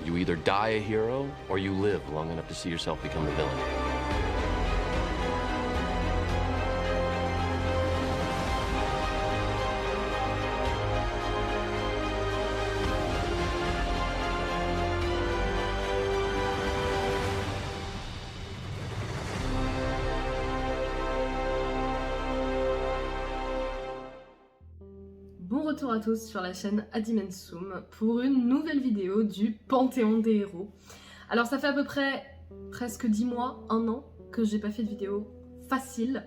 You either die a hero, or you live long enough to see yourself become the villain. Bon retour à tous sur la chaîne Adimensum pour une nouvelle vidéo du Panthéon des héros. Alors ça fait à peu près presque 10 mois, 1 an que j'ai pas fait de vidéo facile.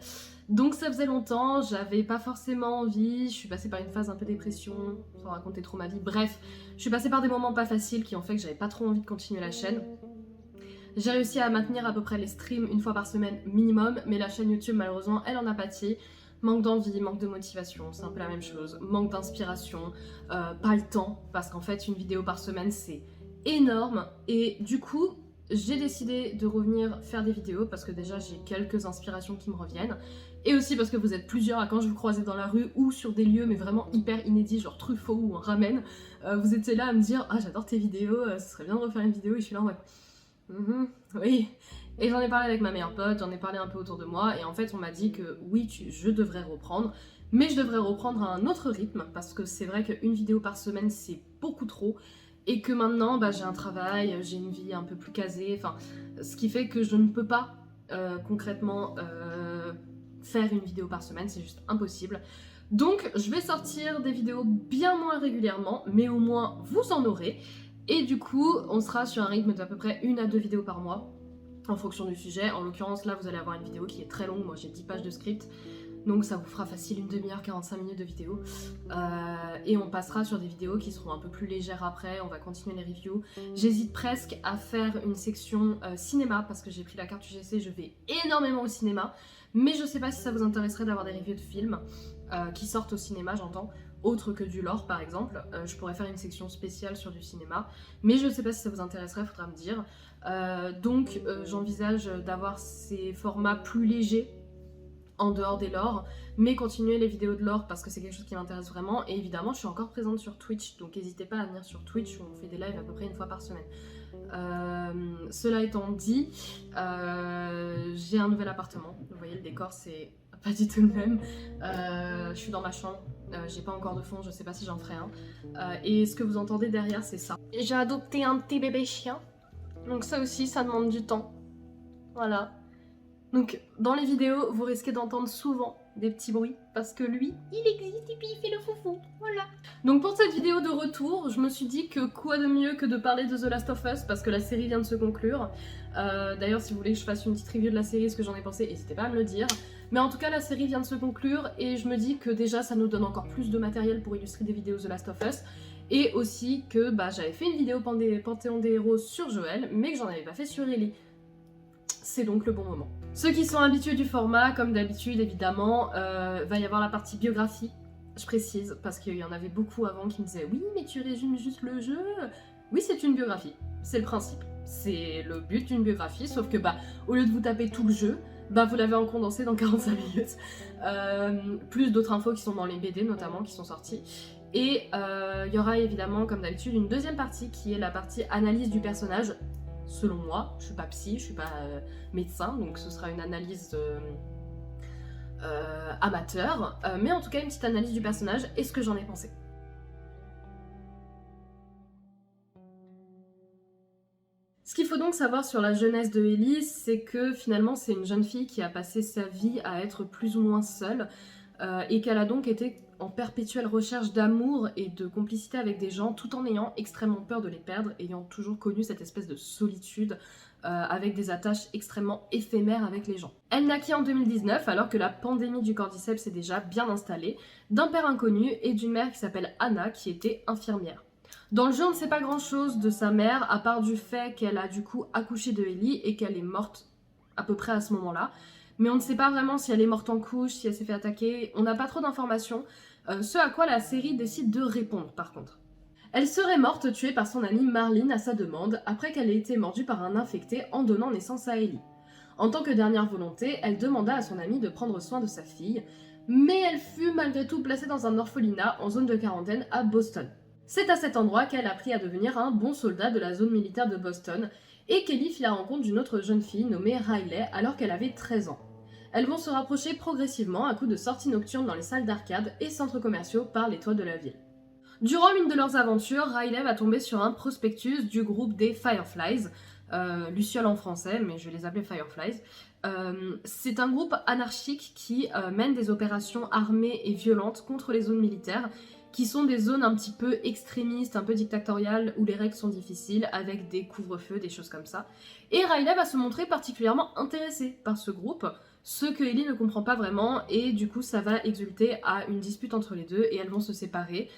Donc ça faisait longtemps, j'avais pas forcément envie, je suis passée par une phase un peu dépression, sans raconter trop ma vie, bref, je suis passée par des moments pas faciles qui ont fait que j'avais pas trop envie de continuer la chaîne. J'ai réussi à maintenir à peu près les streams une fois par semaine minimum, mais la chaîne YouTube malheureusement elle en a pâti. Manque d'envie, manque de motivation, c'est un peu la même chose, manque d'inspiration, pas le temps, parce qu'en fait une vidéo par semaine c'est énorme, et du coup j'ai décidé de revenir faire des vidéos parce que déjà j'ai quelques inspirations qui me reviennent, et aussi parce que vous êtes plusieurs à quand je vous croisais dans la rue ou sur des lieux mais vraiment hyper inédits, genre Truffaut ou un ramen, vous étiez là à me dire « Ah j'adore tes vidéos, ce serait bien de refaire une vidéo » et je suis là en mode oui. Et j'en ai parlé avec ma meilleure pote, j'en ai parlé un peu autour de moi, et en fait on m'a dit que oui, je devrais reprendre, mais je devrais reprendre à un autre rythme, parce que c'est vrai qu'une vidéo par semaine c'est beaucoup trop, et que maintenant j'ai un travail, j'ai une vie un peu plus casée, enfin, ce qui fait que je ne peux pas concrètement faire une vidéo par semaine, c'est juste impossible. Donc je vais sortir des vidéos bien moins régulièrement, mais au moins vous en aurez, et du coup on sera sur un rythme d'à peu près 1 à 2 vidéos par mois, en fonction du sujet. En l'occurrence là vous allez avoir une vidéo qui est très longue, moi j'ai 10 pages de script, donc ça vous fera facile une demi-heure, 45 minutes de vidéo, et on passera sur des vidéos qui seront un peu plus légères après, on va continuer les reviews. J'hésite presque à faire une section cinéma, parce que j'ai pris la carte UGC, je vais énormément au cinéma, mais je sais pas si ça vous intéresserait d'avoir des reviews de films qui sortent au cinéma, j'entends, autre que du lore par exemple. Je pourrais faire une section spéciale sur du cinéma, mais je sais pas si ça vous intéresserait, faudra me dire. Donc j'envisage d'avoir ces formats plus légers en dehors des lores, mais continuer les vidéos de lore parce que c'est quelque chose qui m'intéresse vraiment, et évidemment je suis encore présente sur Twitch, donc n'hésitez pas à venir sur Twitch où on fait des lives à peu près 1 fois par semaine. Cela étant dit, j'ai un nouvel appartement, vous voyez le décor c'est pas du tout le même, je suis dans ma chambre, j'ai pas encore de fond, je sais pas si j'en ferai un, et ce que vous entendez derrière c'est ça. J'ai adopté un petit bébé chien, donc ça aussi ça demande du temps, voilà. Donc dans les vidéos vous risquez d'entendre souvent des petits bruits parce que lui il existe et puis il fait le foufou, voilà. Donc pour cette vidéo de retour je me suis dit que quoi de mieux que de parler de The Last of Us parce que la série vient de se conclure. D'ailleurs si vous voulez que je fasse une petite review de la série, ce que j'en ai pensé, n'hésitez pas à me le dire. Mais en tout cas la série vient de se conclure et je me dis que déjà ça nous donne encore plus de matériel pour illustrer des vidéos The Last of Us. Et aussi que j'avais fait une vidéo Panthéon des héros sur Joël mais que j'en avais pas fait sur Ellie. C'est donc le bon moment. Ceux qui sont habitués du format, comme d'habitude évidemment, va y avoir la partie biographie, je précise, parce qu'il y en avait beaucoup avant qui me disaient « Oui, mais tu résumes juste le jeu !» Oui, c'est une biographie, c'est le principe. C'est le but d'une biographie, sauf que au lieu de vous taper tout le jeu, vous l'avez en condensé dans 45 minutes. Plus d'autres infos qui sont dans les BD notamment, qui sont sorties. Et il y aura évidemment, comme d'habitude, une deuxième partie qui est la partie analyse du personnage. Selon moi, je suis pas psy, je suis pas médecin, donc ce sera une analyse amateur, mais en tout cas une petite analyse du personnage et ce que j'en ai pensé. Ce qu'il faut donc savoir sur la jeunesse de Ellie, c'est que finalement c'est une jeune fille qui a passé sa vie à être plus ou moins seule, et qu'elle a donc été en perpétuelle recherche d'amour et de complicité avec des gens tout en ayant extrêmement peur de les perdre, ayant toujours connu cette espèce de solitude avec des attaches extrêmement éphémères avec les gens. Elle naquit en 2019 alors que la pandémie du cordyceps est déjà bien installée, d'un père inconnu et d'une mère qui s'appelle Anna qui était infirmière. Dans le jeu on ne sait pas grand chose de sa mère à part du fait qu'elle a du coup accouché de Ellie et qu'elle est morte à peu près à ce moment-là. Mais on ne sait pas vraiment si elle est morte en couche, si elle s'est fait attaquer, on n'a pas trop d'informations, ce à quoi la série décide de répondre par contre. Elle serait morte tuée par son amie Marlene à sa demande, après qu'elle ait été mordue par un infecté en donnant naissance à Ellie. En tant que dernière volonté, elle demanda à son amie de prendre soin de sa fille, mais elle fut malgré tout placée dans un orphelinat en zone de quarantaine à Boston. C'est à cet endroit qu'elle a appris à devenir un bon soldat de la zone militaire de Boston et qu'Ellie fit la rencontre d'une autre jeune fille nommée Riley alors qu'elle avait 13 ans. Elles vont se rapprocher progressivement à coup de sorties nocturnes dans les salles d'arcade et centres commerciaux par les toits de la ville. Durant l'une de leurs aventures, Riley va tomber sur un prospectus du groupe des Fireflies, Lucioles en français, mais je vais les appeler Fireflies. C'est un groupe anarchique qui mène des opérations armées et violentes contre les zones militaires, qui sont des zones un petit peu extrémistes, un peu dictatoriales, où les règles sont difficiles, avec des couvre-feux, des choses comme ça. Et Riley va se montrer particulièrement intéressée par ce groupe, ce que Ellie ne comprend pas vraiment, et du coup ça va exulter à une dispute entre les deux, et elles vont se séparer.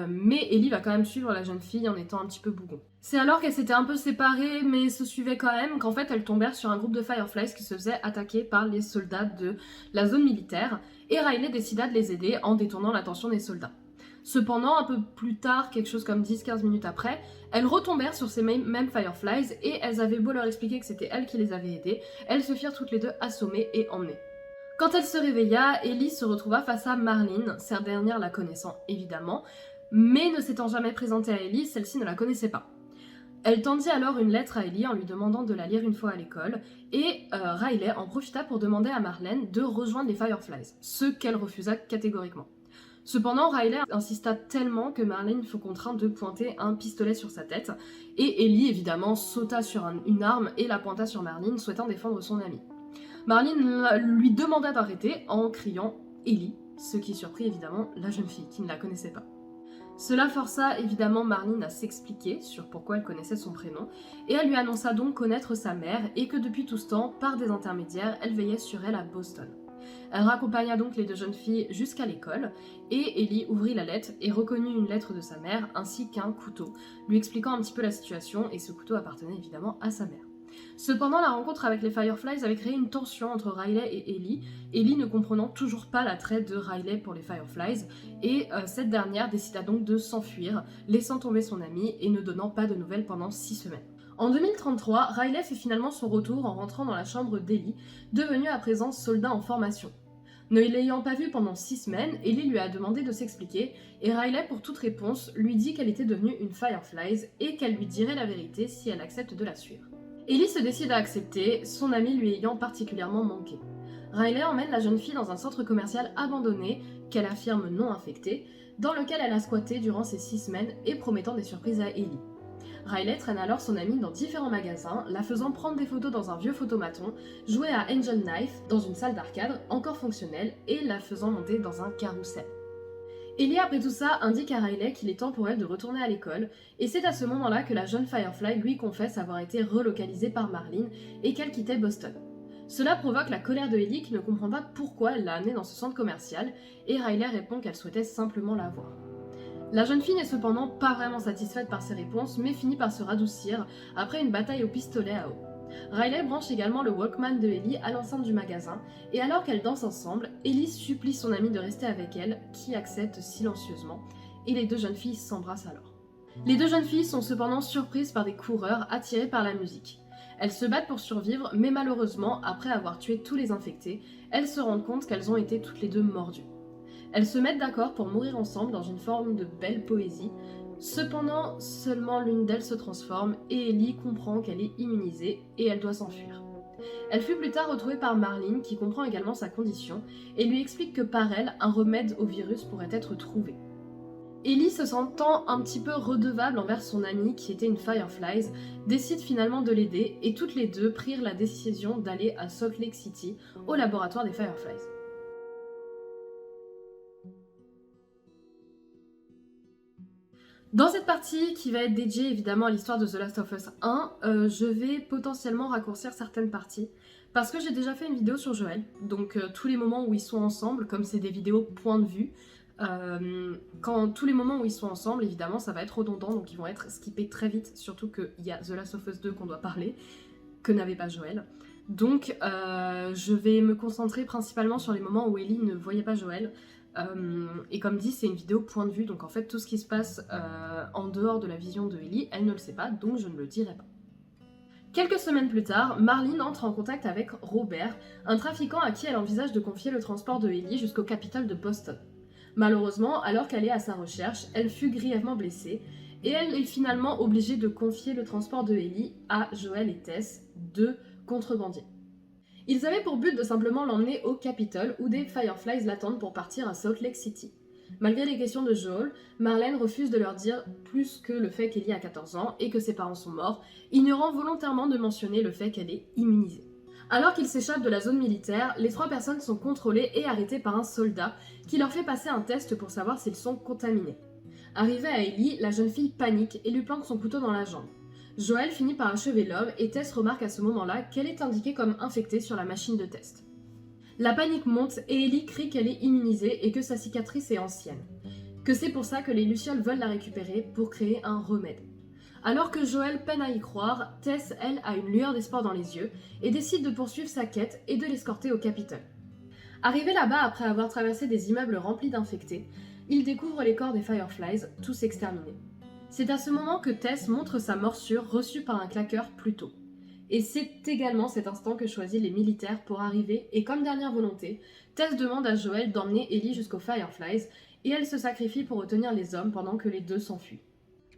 Mais Ellie va quand même suivre la jeune fille en étant un petit peu bougon. C'est alors qu'elles s'étaient un peu séparées mais se suivaient quand même qu'en fait elles tombèrent sur un groupe de Fireflies qui se faisait attaquer par les soldats de la zone militaire et Riley décida de les aider en détournant l'attention des soldats. Cependant, un peu plus tard, quelque chose comme 10-15 minutes après, elles retombèrent sur ces mêmes Fireflies et elles avaient beau leur expliquer que c'était elles qui les avaient aidées, elles se firent toutes les deux assommer et emmener. Quand elle se réveilla, Ellie se retrouva face à Marlene, cette dernière la connaissant évidemment, mais ne s'étant jamais présentée à Ellie, celle-ci ne la connaissait pas. Elle tendit alors une lettre à Ellie en lui demandant de la lire une fois à l'école, et Riley en profita pour demander à Marlene de rejoindre les Fireflies, ce qu'elle refusa catégoriquement. Cependant, Riley insista tellement que Marlene fut contrainte de pointer un pistolet sur sa tête, et Ellie évidemment sauta sur une arme et la pointa sur Marlene, souhaitant défendre son amie. Marlene lui demanda d'arrêter en criant « Ellie », ce qui surprit évidemment la jeune fille qui ne la connaissait pas. Cela força évidemment Marlene à s'expliquer sur pourquoi elle connaissait son prénom, et elle lui annonça donc connaître sa mère et que depuis tout ce temps, par des intermédiaires, elle veillait sur elle à Boston. Elle raccompagna donc les deux jeunes filles jusqu'à l'école, et Ellie ouvrit la lettre et reconnut une lettre de sa mère ainsi qu'un couteau, lui expliquant un petit peu la situation, et ce couteau appartenait évidemment à sa mère. Cependant, la rencontre avec les Fireflies avait créé une tension entre Riley et Ellie ne comprenant toujours pas l'attrait de Riley pour les Fireflies, et cette dernière décida donc de s'enfuir, laissant tomber son amie et ne donnant pas de nouvelles pendant 6 semaines. En 2033, Riley fait finalement son retour en rentrant dans la chambre d'Ellie, devenue à présent soldat en formation. Ne l'ayant pas vue pendant 6 semaines, Ellie lui a demandé de s'expliquer, et Riley, pour toute réponse, lui dit qu'elle était devenue une Fireflies et qu'elle lui dirait la vérité si elle accepte de la suivre. Ellie se décide à accepter, son amie lui ayant particulièrement manqué. Riley emmène la jeune fille dans un centre commercial abandonné, qu'elle affirme non infecté, dans lequel elle a squatté durant ces 6 semaines et promettant des surprises à Ellie. Riley traîne alors son amie dans différents magasins, la faisant prendre des photos dans un vieux photomaton, jouer à Angel Knife dans une salle d'arcade encore fonctionnelle et la faisant monter dans un carrousel. Ellie, après tout ça, indique à Riley qu'il est temps pour elle de retourner à l'école, et c'est à ce moment-là que la jeune Firefly lui confesse avoir été relocalisée par Marlene et qu'elle quittait Boston. Cela provoque la colère de Ellie qui ne comprend pas pourquoi elle l'a amenée dans ce centre commercial, et Riley répond qu'elle souhaitait simplement la voir. La jeune fille n'est cependant pas vraiment satisfaite par ses réponses, mais finit par se radoucir après une bataille au pistolet à eau. Riley branche également le Walkman de Ellie à l'enceinte du magasin, et alors qu'elles dansent ensemble, Ellie supplie son amie de rester avec elle, qui accepte silencieusement, et les deux jeunes filles s'embrassent alors. Les deux jeunes filles sont cependant surprises par des coureurs attirés par la musique. Elles se battent pour survivre, mais malheureusement, après avoir tué tous les infectés, elles se rendent compte qu'elles ont été toutes les deux mordues. Elles se mettent d'accord pour mourir ensemble dans une forme de belle poésie. Cependant, seulement l'une d'elles se transforme et Ellie comprend qu'elle est immunisée et elle doit s'enfuir. Elle fut plus tard retrouvée par Marlene qui comprend également sa condition et lui explique que par elle, un remède au virus pourrait être trouvé. Ellie, se sentant un petit peu redevable envers son amie qui était une Fireflies, décide finalement de l'aider et toutes les deux prirent la décision d'aller à Salt Lake City, au laboratoire des Fireflies. Dans cette partie qui va être dédiée évidemment à l'histoire de The Last of Us 1, je vais potentiellement raccourcir certaines parties parce que j'ai déjà fait une vidéo sur Joel, donc tous les moments où ils sont ensemble, comme c'est des vidéos point de vue, tous les moments où ils sont ensemble, évidemment ça va être redondant, donc ils vont être skippés très vite, surtout qu'il y a The Last of Us 2 qu'on doit parler, que n'avait pas Joel. Donc je vais me concentrer principalement sur les moments où Ellie ne voyait pas Joel. Et comme dit, c'est une vidéo point de vue, donc en fait tout ce qui se passe en dehors de la vision de Ellie, elle ne le sait pas, donc je ne le dirai pas. Quelques semaines plus tard, Marlene entre en contact avec Robert, un trafiquant à qui elle envisage de confier le transport de Ellie jusqu'au Capitole de Boston. Malheureusement, alors qu'elle est à sa recherche, elle fut grièvement blessée et elle est finalement obligée de confier le transport de Ellie à Joel et Tess, deux contrebandiers. Ils avaient pour but de simplement l'emmener au Capitole où des Fireflies l'attendent pour partir à Salt Lake City. Malgré les questions de Joel, Marlène refuse de leur dire plus que le fait qu'Ellie a 14 ans et que ses parents sont morts, ignorant volontairement de mentionner le fait qu'elle est immunisée. Alors qu'ils s'échappent de la zone militaire, les 3 personnes sont contrôlées et arrêtées par un soldat qui leur fait passer un test pour savoir s'ils sont contaminés. Arrivée à Ellie, la jeune fille panique et lui plante son couteau dans la jambe. Joel finit par achever l'homme et Tess remarque à ce moment-là qu'elle est indiquée comme infectée sur la machine de test. La panique monte et Ellie crie qu'elle est immunisée et que sa cicatrice est ancienne. Que c'est pour ça que les Lucioles veulent la récupérer pour créer un remède. Alors que Joel peine à y croire, Tess, elle, a une lueur d'espoir dans les yeux et décide de poursuivre sa quête et de l'escorter au Capitole. Arrivé là-bas après avoir traversé des immeubles remplis d'infectés, il découvre les corps des Fireflies, tous exterminés. C'est à ce moment que Tess montre sa morsure reçue par un claqueur plus tôt. Et c'est également cet instant que choisissent les militaires pour arriver, et comme dernière volonté, Tess demande à Joel d'emmener Ellie jusqu'aux Fireflies, et elle se sacrifie pour retenir les hommes pendant que les deux s'enfuient.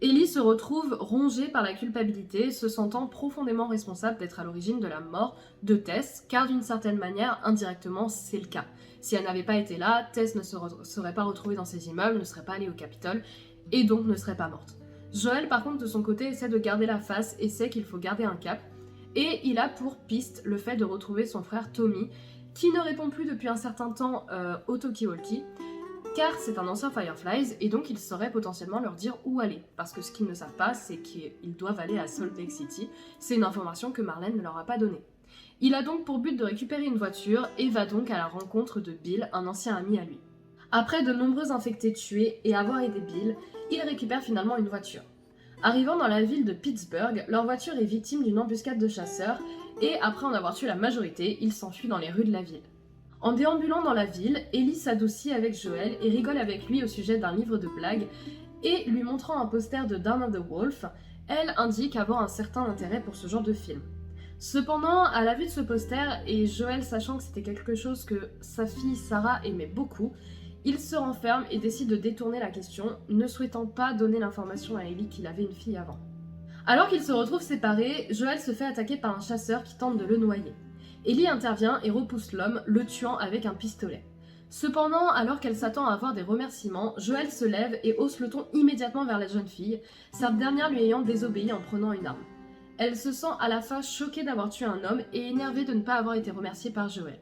Ellie se retrouve rongée par la culpabilité, se sentant profondément responsable d'être à l'origine de la mort de Tess, car d'une certaine manière, indirectement, c'est le cas. Si elle n'avait pas été là, Tess ne se serait pas retrouvée dans ces immeubles, ne serait pas allée au Capitole, et donc ne serait pas morte. Joel, par contre, de son côté, essaie de garder la face et sait qu'il faut garder un cap, et il a pour piste le fait de retrouver son frère Tommy, qui ne répond plus depuis un certain temps au talkie-walkie, car c'est un ancien Fireflies, et donc il saurait potentiellement leur dire où aller. Parce que ce qu'ils ne savent pas, c'est qu'ils doivent aller à Salt Lake City. C'est une information que Marlène ne leur a pas donnée. Il a donc pour but de récupérer une voiture, et va donc à la rencontre de Bill, un ancien ami à lui. Après de nombreux infectés tués et avoir aidé Bill, il récupère finalement une voiture. Arrivant dans la ville de Pittsburgh, leur voiture est victime d'une embuscade de chasseurs et après en avoir tué la majorité, ils s'enfuient dans les rues de la ville. En déambulant dans la ville, Ellie s'adoucit avec Joel et rigole avec lui au sujet d'un livre de blagues et lui montrant un poster de Down the Wolf, elle indique avoir un certain intérêt pour ce genre de film. Cependant, à la vue de ce poster et Joel sachant que c'était quelque chose que sa fille Sarah aimait beaucoup, il se renferme et décide de détourner la question, ne souhaitant pas donner l'information à Ellie qu'il avait une fille avant. Alors qu'ils se retrouvent séparés, Joel se fait attaquer par un chasseur qui tente de le noyer. Ellie intervient et repousse l'homme, le tuant avec un pistolet. Cependant, alors qu'elle s'attend à avoir des remerciements, Joel se lève et hausse le ton immédiatement vers la jeune fille, cette dernière lui ayant désobéi en prenant une arme. Elle se sent à la fin choquée d'avoir tué un homme et énervée de ne pas avoir été remerciée par Joel.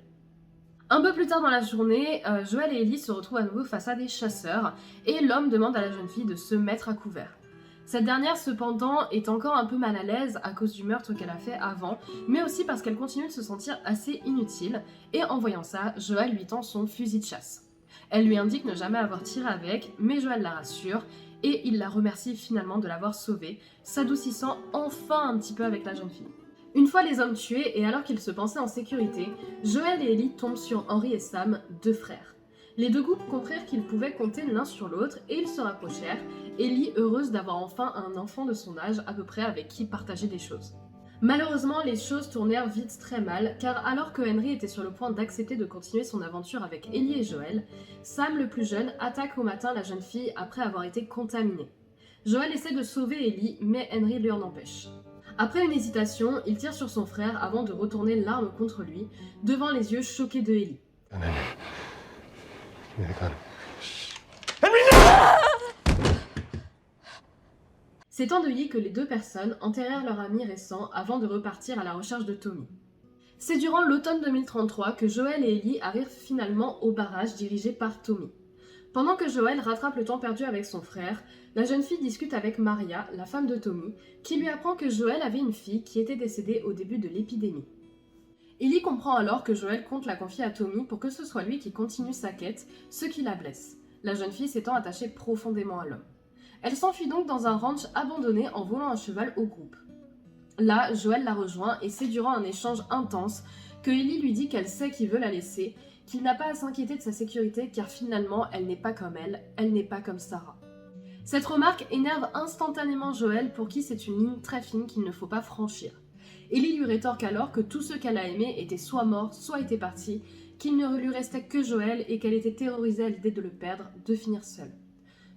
Un peu plus tard dans la journée, Joel et Ellie se retrouvent à nouveau face à des chasseurs et l'homme demande à la jeune fille de se mettre à couvert. Cette dernière cependant est encore un peu mal à l'aise à cause du meurtre qu'elle a fait avant, mais aussi parce qu'elle continue de se sentir assez inutile et en voyant ça, Joel lui tend son fusil de chasse. Elle lui indique ne jamais avoir tiré avec, mais Joel la rassure et il la remercie finalement de l'avoir sauvée, s'adoucissant enfin un petit peu avec la jeune fille. Une fois les hommes tués et alors qu'ils se pensaient en sécurité, Joel et Ellie tombent sur Henry et Sam, deux frères. Les deux groupes comprirent qu'ils pouvaient compter l'un sur l'autre et ils se rapprochèrent, Ellie heureuse d'avoir enfin un enfant de son âge à peu près avec qui partager des choses. Malheureusement, les choses tournèrent vite très mal, car alors que Henry était sur le point d'accepter de continuer son aventure avec Ellie et Joel, Sam le plus jeune attaque au matin la jeune fille après avoir été contaminé. Joel essaie de sauver Ellie, mais Henry lui en empêche. Après une hésitation, il tire sur son frère avant de retourner l'arme contre lui, devant les yeux choqués de Ellie. C'est endeuillé que les deux personnes enterrèrent leur ami récent avant de repartir à la recherche de Tommy. C'est durant l'automne 2033 que Joel et Ellie arrivent finalement au barrage dirigé par Tommy. Pendant que Joel rattrape le temps perdu avec son frère, la jeune fille discute avec Maria, la femme de Tommy, qui lui apprend que Joel avait une fille qui était décédée au début de l'épidémie. Ellie comprend alors que Joel compte la confier à Tommy pour que ce soit lui qui continue sa quête, ce qui la blesse, la jeune fille s'étant attachée profondément à l'homme. Elle s'enfuit donc dans un ranch abandonné en volant un cheval au groupe. Là, Joel la rejoint et c'est durant un échange intense que Ellie lui dit qu'elle sait qu'il veut la laisser, qu'il n'a pas à s'inquiéter de sa sécurité car finalement elle n'est pas comme elle n'est pas comme Sarah. Cette remarque énerve instantanément Joel pour qui c'est une ligne très fine qu'il ne faut pas franchir. Ellie lui rétorque alors que tous ceux qu'elle a aimés étaient soit morts, soit étaient partis, qu'il ne lui restait que Joel et qu'elle était terrorisée à l'idée de le perdre, de finir seule.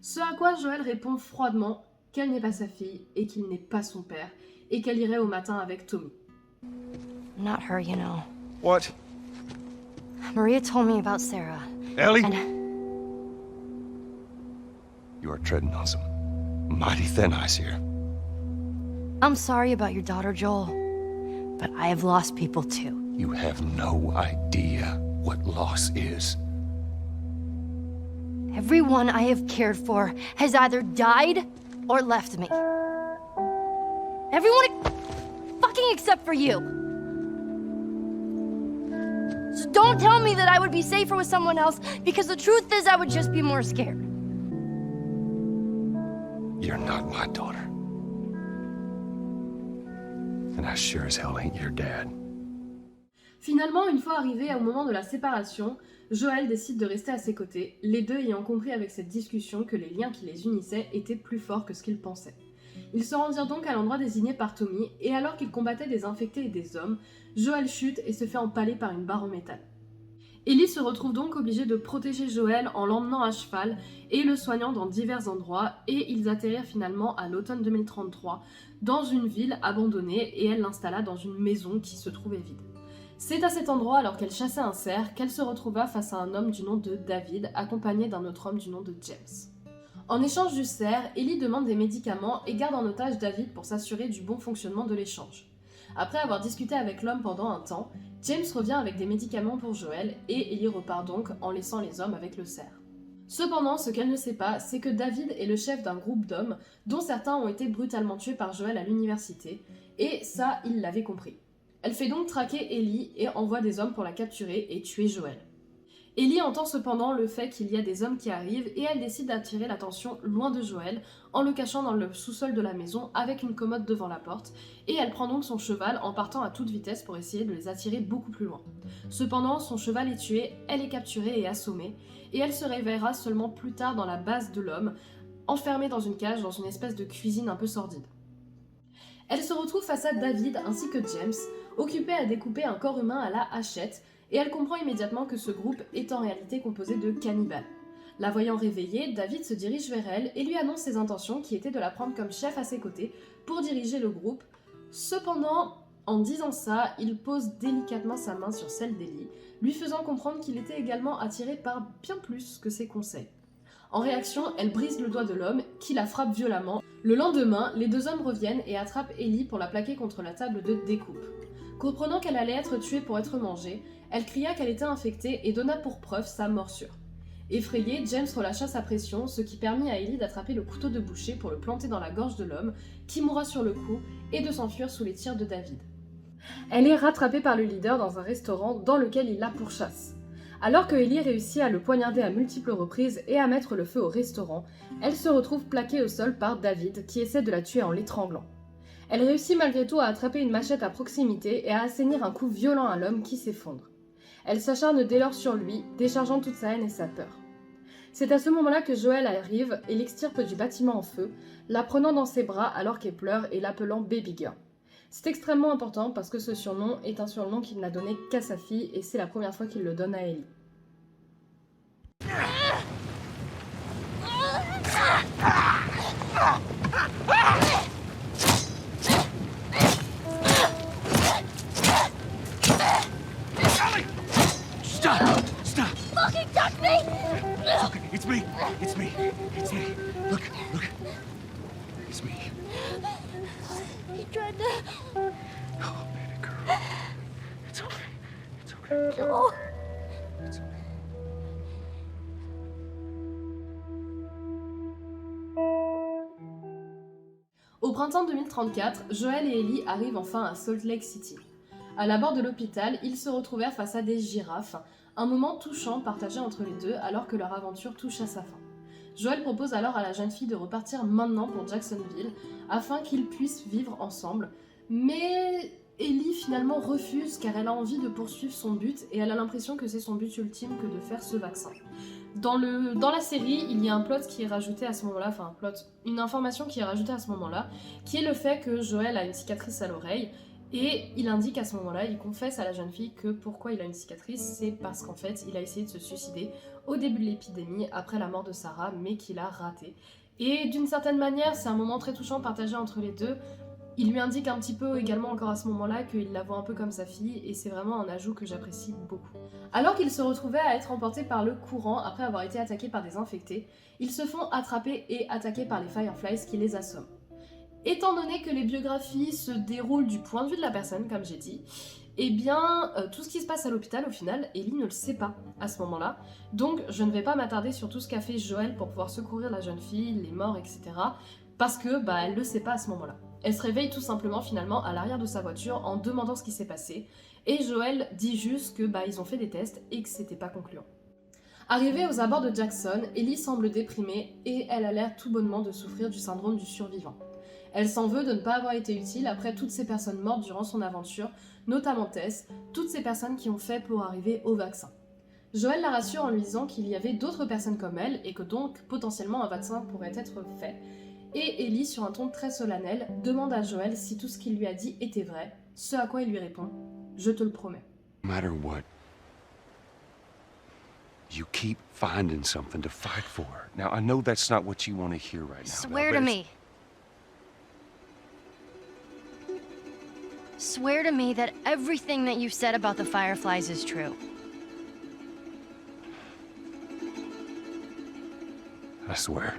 Ce à quoi Joel répond froidement qu'elle n'est pas sa fille et qu'il n'est pas son père et qu'elle irait au matin avec Tommy. Not her, you know. What? Maria told me about Sarah. Ellie? And You are treading on some mighty thin ice here. I'm sorry about your daughter, Joel. But I have lost people too. You have no idea what loss is. Everyone I have cared for has either died or left me. Everyone fucking except for you. So don't tell me that I would be safer with someone else, because the truth is I would just be more scared. You're not my daughter. And I sure as hell ain't your dad. Finalement, une fois arrivé au moment de la séparation, Joel décide de rester à ses côtés, les deux ayant compris avec cette discussion que les liens qui les unissaient étaient plus forts que ce qu'ils pensaient. Ils se rendirent donc à l'endroit désigné par Tommy, et alors qu'ils combattaient des infectés et des hommes, Joel chute et se fait empaler par une barre en métal. Ellie se retrouve donc obligée de protéger Joel en l'emmenant à cheval et le soignant dans divers endroits, et ils atterrirent finalement à l'automne 2033 dans une ville abandonnée, et elle l'installa dans une maison qui se trouvait vide. C'est à cet endroit, alors qu'elle chassait un cerf, qu'elle se retrouva face à un homme du nom de David, accompagné d'un autre homme du nom de James. En échange du cerf, Ellie demande des médicaments et garde en otage David pour s'assurer du bon fonctionnement de l'échange. Après avoir discuté avec l'homme pendant un temps, James revient avec des médicaments pour Joel et Ellie repart donc en laissant les hommes avec le cerf. Cependant, ce qu'elle ne sait pas, c'est que David est le chef d'un groupe d'hommes dont certains ont été brutalement tués par Joel à l'université, et ça, il l'avait compris. Elle fait donc traquer Ellie et envoie des hommes pour la capturer et tuer Joel. Ellie entend cependant le fait qu'il y a des hommes qui arrivent et elle décide d'attirer l'attention loin de Joel en le cachant dans le sous-sol de la maison avec une commode devant la porte, et elle prend donc son cheval en partant à toute vitesse pour essayer de les attirer beaucoup plus loin. Cependant, son cheval est tué, elle est capturée et assommée, et elle se réveillera seulement plus tard dans la base de l'homme, enfermée dans une cage dans une espèce de cuisine un peu sordide. Elle se retrouve face à David ainsi que James, occupés à découper un corps humain à la hachette, et elle comprend immédiatement que ce groupe est en réalité composé de cannibales. La voyant réveillée, David se dirige vers elle et lui annonce ses intentions qui étaient de la prendre comme chef à ses côtés pour diriger le groupe. Cependant, en disant ça, il pose délicatement sa main sur celle d'Ellie, lui faisant comprendre qu'il était également attiré par bien plus que ses conseils. En réaction, elle brise le doigt de l'homme, qui la frappe violemment. Le lendemain, les deux hommes reviennent et attrapent Ellie pour la plaquer contre la table de découpe. Comprenant qu'elle allait être tuée pour être mangée, elle cria qu'elle était infectée et donna pour preuve sa morsure. Effrayé, James relâcha sa pression, ce qui permit à Ellie d'attraper le couteau de boucher pour le planter dans la gorge de l'homme, qui mourra sur le coup, et de s'enfuir sous les tirs de David. Elle est rattrapée par le leader dans un restaurant dans lequel il la pourchasse. Alors que Ellie réussit à le poignarder à multiples reprises et à mettre le feu au restaurant, elle se retrouve plaquée au sol par David, qui essaie de la tuer en l'étranglant. Elle réussit malgré tout à attraper une machette à proximité et à asséner un coup violent à l'homme qui s'effondre. Elle s'acharne dès lors sur lui, déchargeant toute sa haine et sa peur. C'est à ce moment-là que Joel arrive et l'extirpe du bâtiment en feu, la prenant dans ses bras alors qu'elle pleure et l'appelant Baby Girl. C'est extrêmement important parce que ce surnom est un surnom qu'il n'a donné qu'à sa fille et c'est la première fois qu'il le donne à Ellie. Stop! Stop! Fucking touch me! It's okay. It's me. It's me. It's me. Look. It's me. He tried to... Oh, baby girl. It's okay. It's okay. Joel. It's okay. Au printemps 2034, Joel et Ellie arrivent enfin à Salt Lake City. À la barre de l'hôpital, ils se retrouvèrent face à des girafes, un moment touchant partagé entre les deux alors que leur aventure touche à sa fin. Joel propose alors à la jeune fille de repartir maintenant pour Jacksonville afin qu'ils puissent vivre ensemble, mais Ellie finalement refuse car elle a envie de poursuivre son but et elle a l'impression que c'est son but ultime que de faire ce vaccin. Dans la série, il y a un plot qui est rajouté à ce moment-là, une information qui est rajoutée à ce moment-là, qui est le fait que Joel a une cicatrice à l'oreille Et il indique à ce moment-là, il confesse à la jeune fille que pourquoi il a une cicatrice, c'est parce qu'en fait il a essayé de se suicider au début de l'épidémie après la mort de Sarah, mais qu'il a raté. Et d'une certaine manière, c'est un moment très touchant partagé entre les deux. Il lui indique un petit peu également encore à ce moment-là qu'il la voit un peu comme sa fille, et c'est vraiment un ajout que j'apprécie beaucoup. Alors qu'ils se retrouvaient à être emportés par le courant après avoir été attaqués par des infectés, ils se font attraper et attaquer par les Fireflies qui les assomment. Étant donné que les biographies se déroulent du point de vue de la personne, comme j'ai dit, eh bien, tout ce qui se passe à l'hôpital, au final, Ellie ne le sait pas à ce moment-là. Donc, je ne vais pas m'attarder sur tout ce qu'a fait Joël pour pouvoir secourir la jeune fille, les morts, etc. Parce que, elle le sait pas à ce moment-là. Elle se réveille tout simplement, finalement, à l'arrière de sa voiture en demandant ce qui s'est passé. Et Joël dit juste que, ils ont fait des tests et que c'était pas concluant. Arrivée aux abords de Jackson, Ellie semble déprimée et elle a l'air tout bonnement de souffrir du syndrome du survivant. Elle s'en veut de ne pas avoir été utile après toutes ces personnes mortes durant son aventure, notamment Tess, toutes ces personnes qui ont fait pour arriver au vaccin. Joël la rassure en lui disant qu'il y avait d'autres personnes comme elle et que donc potentiellement un vaccin pourrait être fait. Et Ellie, sur un ton très solennel, demande à Joël si tout ce qu'il lui a dit était vrai, ce à quoi il lui répond « Je te le promets ». No matter what, you keep finding something to fight for. Now, I know that's not what you want to hear right now. Swear to me. Swear to me that everything that you said about the Fireflies is true. I swear.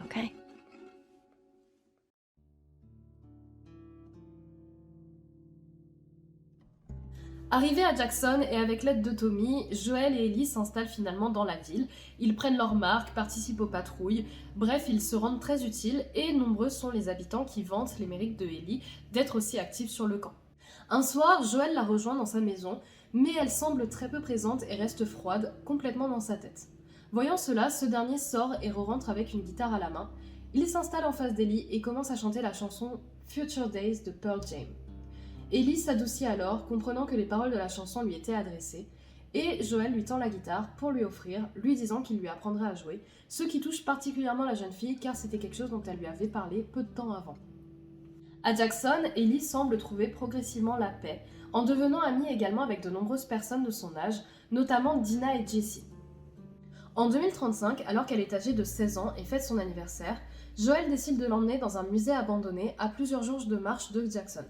Okay. Arrivés à Jackson et avec l'aide de Tommy, Joël et Ellie s'installent finalement dans la ville. Ils prennent leurs marques, participent aux patrouilles, bref, ils se rendent très utiles et nombreux sont les habitants qui vantent les mérites de Ellie d'être aussi active sur le camp. Un soir, Joël la rejoint dans sa maison, mais elle semble très peu présente et reste froide, complètement dans sa tête. Voyant cela, ce dernier sort et re-rentre avec une guitare à la main. Il s'installe en face d'Ellie et commence à chanter la chanson Future Days de Pearl Jam. Ellie s'adoucit alors, comprenant que les paroles de la chanson lui étaient adressées, et Joël lui tend la guitare pour lui offrir, lui disant qu'il lui apprendrait à jouer, ce qui touche particulièrement la jeune fille car c'était quelque chose dont elle lui avait parlé peu de temps avant. À Jackson, Ellie semble trouver progressivement la paix, en devenant amie également avec de nombreuses personnes de son âge, notamment Dina et Jessie. En 2035, alors qu'elle est âgée de 16 ans et fête son anniversaire, Joël décide de l'emmener dans un musée abandonné à plusieurs jours de marche de Jackson.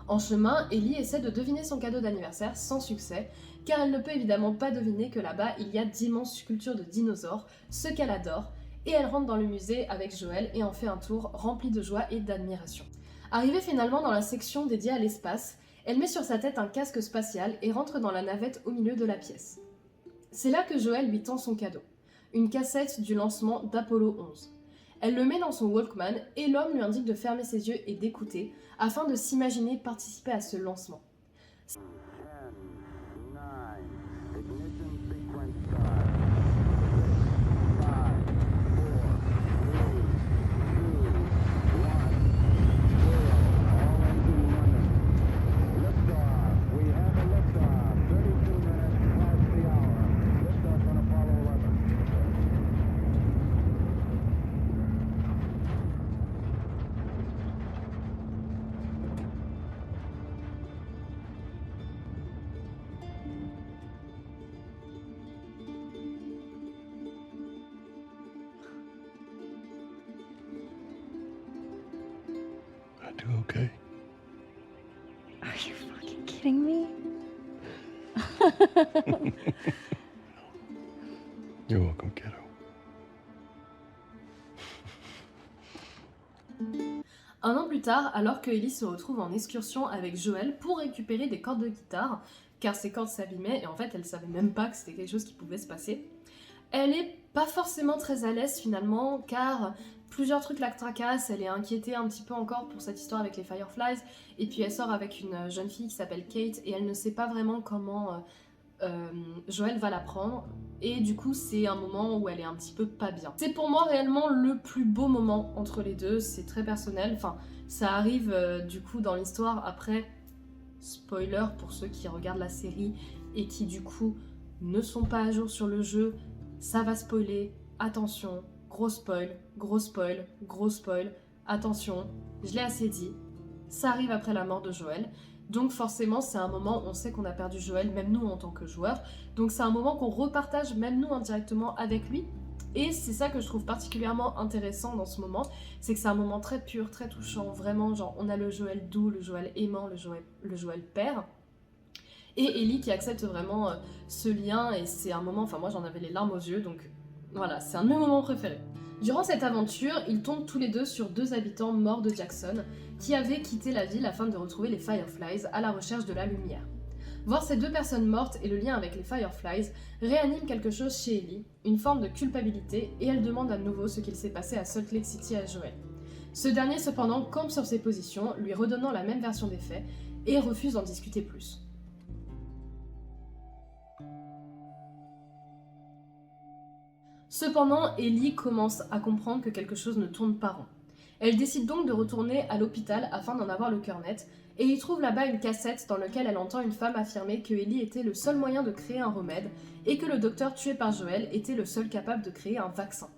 En chemin, Ellie essaie de deviner son cadeau d'anniversaire sans succès, car elle ne peut évidemment pas deviner que là-bas il y a d'immenses sculptures de dinosaures, ce qu'elle adore, et elle rentre dans le musée avec Joël et en fait un tour rempli de joie et d'admiration. Arrivée finalement dans la section dédiée à l'espace, elle met sur sa tête un casque spatial et rentre dans la navette au milieu de la pièce. C'est là que Joël lui tend son cadeau, une cassette du lancement d'Apollo 11. Elle le met dans son Walkman et l'homme lui indique de fermer ses yeux et d'écouter afin de s'imaginer participer à ce lancement. I do okay. Are you fucking kidding me? You're welcome, kiddo. Un an plus tard, alors que Ellie se retrouve en excursion avec Joël pour récupérer des cordes de guitare, car ses cordes s'abîmaient et en fait elle savait même pas que c'était quelque chose qui pouvait se passer, elle est pas forcément très à l'aise finalement, car plusieurs trucs la tracassent, elle est inquiétée un petit peu encore pour cette histoire avec les Fireflies, et puis elle sort avec une jeune fille qui s'appelle Kate, et elle ne sait pas vraiment comment Joël va la prendre, et du coup c'est un moment où elle est un petit peu pas bien. C'est pour moi réellement le plus beau moment entre les deux, c'est très personnel, enfin ça arrive du coup dans l'histoire après spoiler pour ceux qui regardent la série et qui du coup ne sont pas à jour sur le jeu, ça va spoiler, attention, gros spoil, gros spoil, gros spoil, attention, je l'ai assez dit, ça arrive après la mort de Joël, donc forcément c'est un moment où on sait qu'on a perdu Joël, même nous en tant que joueurs, donc c'est un moment qu'on repartage même nous indirectement avec lui, et c'est ça que je trouve particulièrement intéressant dans ce moment, c'est que c'est un moment très pur, très touchant, vraiment genre on a le Joël doux, le Joël aimant, le Joël père, et Ellie qui accepte vraiment ce lien, et c'est un moment, enfin moi j'en avais les larmes aux yeux, donc voilà, c'est un de mes moments préférés. Durant cette aventure, ils tombent tous les deux sur 2 habitants morts de Jackson, qui avaient quitté la ville afin de retrouver les Fireflies à la recherche de la lumière. Voir ces 2 personnes mortes et le lien avec les Fireflies réanime quelque chose chez Ellie, une forme de culpabilité, et elle demande à nouveau ce qu'il s'est passé à Salt Lake City à Joel. Ce dernier cependant campe sur ses positions, lui redonnant la même version des faits, et refuse d'en discuter plus. Cependant, Ellie commence à comprendre que quelque chose ne tourne pas rond. Elle décide donc de retourner à l'hôpital afin d'en avoir le cœur net, et y trouve là-bas une cassette dans laquelle elle entend une femme affirmer que Ellie était le seul moyen de créer un remède, et que le docteur tué par Joël était le seul capable de créer un vaccin.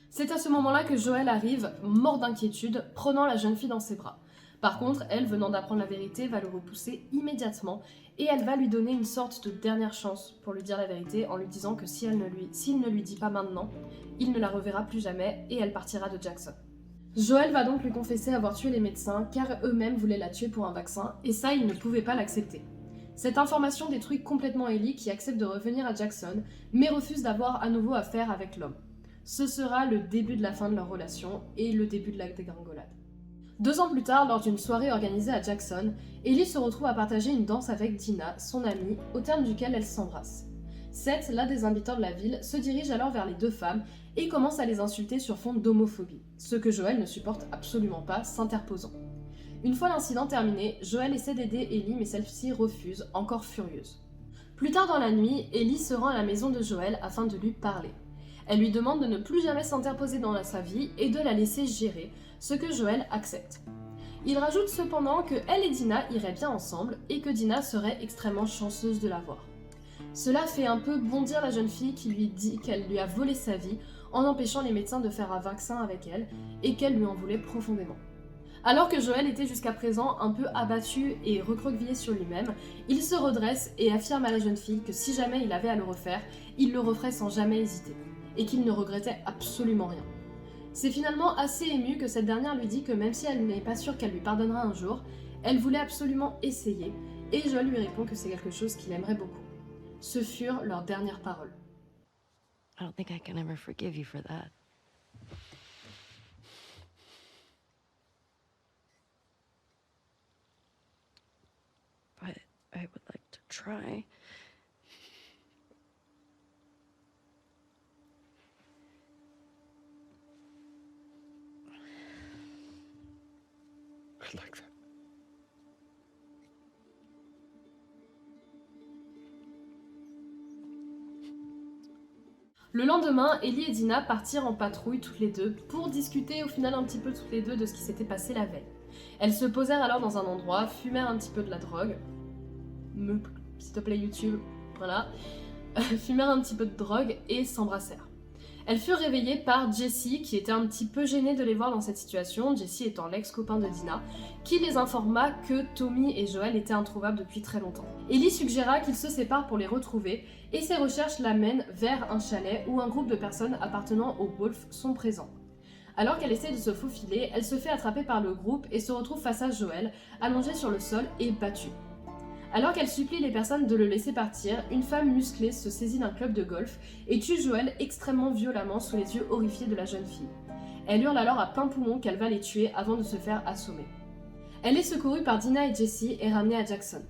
C'est à ce moment-là que Joël arrive, mort d'inquiétude, prenant la jeune fille dans ses bras. Par contre, elle, venant d'apprendre la vérité, va le repousser immédiatement, et elle va lui donner une sorte de dernière chance pour lui dire la vérité en lui disant que s'il ne lui dit pas maintenant, il ne la reverra plus jamais et elle partira de Jackson. Joël va donc lui confesser avoir tué les médecins car eux-mêmes voulaient la tuer pour un vaccin et ça, il ne pouvait pas l'accepter. Cette information détruit complètement Ellie qui accepte de revenir à Jackson mais refuse d'avoir à nouveau affaire avec l'homme. Ce sera le début de la fin de leur relation et le début de la dégringolade. 2 ans plus tard, lors d'une soirée organisée à Jackson, Ellie se retrouve à partager une danse avec Dina, son amie, au terme duquel elles s'embrassent. Seth, l'un des habitants de la ville, se dirige alors vers les 2 femmes et commence à les insulter sur fond d'homophobie, ce que Joël ne supporte absolument pas, s'interposant. Une fois l'incident terminé, Joël essaie d'aider Ellie mais celle-ci refuse, encore furieuse. Plus tard dans la nuit, Ellie se rend à la maison de Joël afin de lui parler. Elle lui demande de ne plus jamais s'interposer dans sa vie et de la laisser gérer, ce que Joël accepte. Il rajoute cependant que elle et Dina iraient bien ensemble et que Dina serait extrêmement chanceuse de la voir. Cela fait un peu bondir la jeune fille qui lui dit qu'elle lui a volé sa vie en empêchant les médecins de faire un vaccin avec elle et qu'elle lui en voulait profondément. Alors que Joël était jusqu'à présent un peu abattu et recroquevillé sur lui-même, il se redresse et affirme à la jeune fille que si jamais il avait à le refaire, il le referait sans jamais hésiter et qu'il ne regrettait absolument rien. C'est finalement assez ému que cette dernière lui dit que même si elle n'est pas sûre qu'elle lui pardonnera un jour, elle voulait absolument essayer, et Joël lui répond que c'est quelque chose qu'il aimerait beaucoup. Ce furent leurs dernières paroles. I don't think I can ever forgive you for that. But I would like to try. I'd like that. Le lendemain, Ellie et Dina partirent en patrouille toutes les deux pour discuter au final un petit peu toutes les deux de ce qui s'était passé la veille. Elles se posèrent alors dans un endroit, fumèrent un petit peu de la drogue. S'il te plaît YouTube, voilà. Fumèrent un petit peu de drogue et s'embrassèrent. Elles furent réveillées par Jesse qui était un petit peu gêné de les voir dans cette situation, Jesse étant l'ex-copain de Dina, qui les informa que Tommy et Joël étaient introuvables depuis très longtemps. Ellie suggéra qu'ils se séparent pour les retrouver et ses recherches l'amènent vers un chalet où un groupe de personnes appartenant aux Wolf sont présents. Alors qu'elle essaie de se faufiler, elle se fait attraper par le groupe et se retrouve face à Joël, allongé sur le sol et battu. Alors qu'elle supplie les personnes de le laisser partir, une femme musclée se saisit d'un club de golf et tue Joël extrêmement violemment sous les yeux horrifiés de la jeune fille. Elle hurle alors à plein poumon qu'elle va les tuer avant de se faire assommer. Elle est secourue par Dina et Jesse et ramenée à Jackson.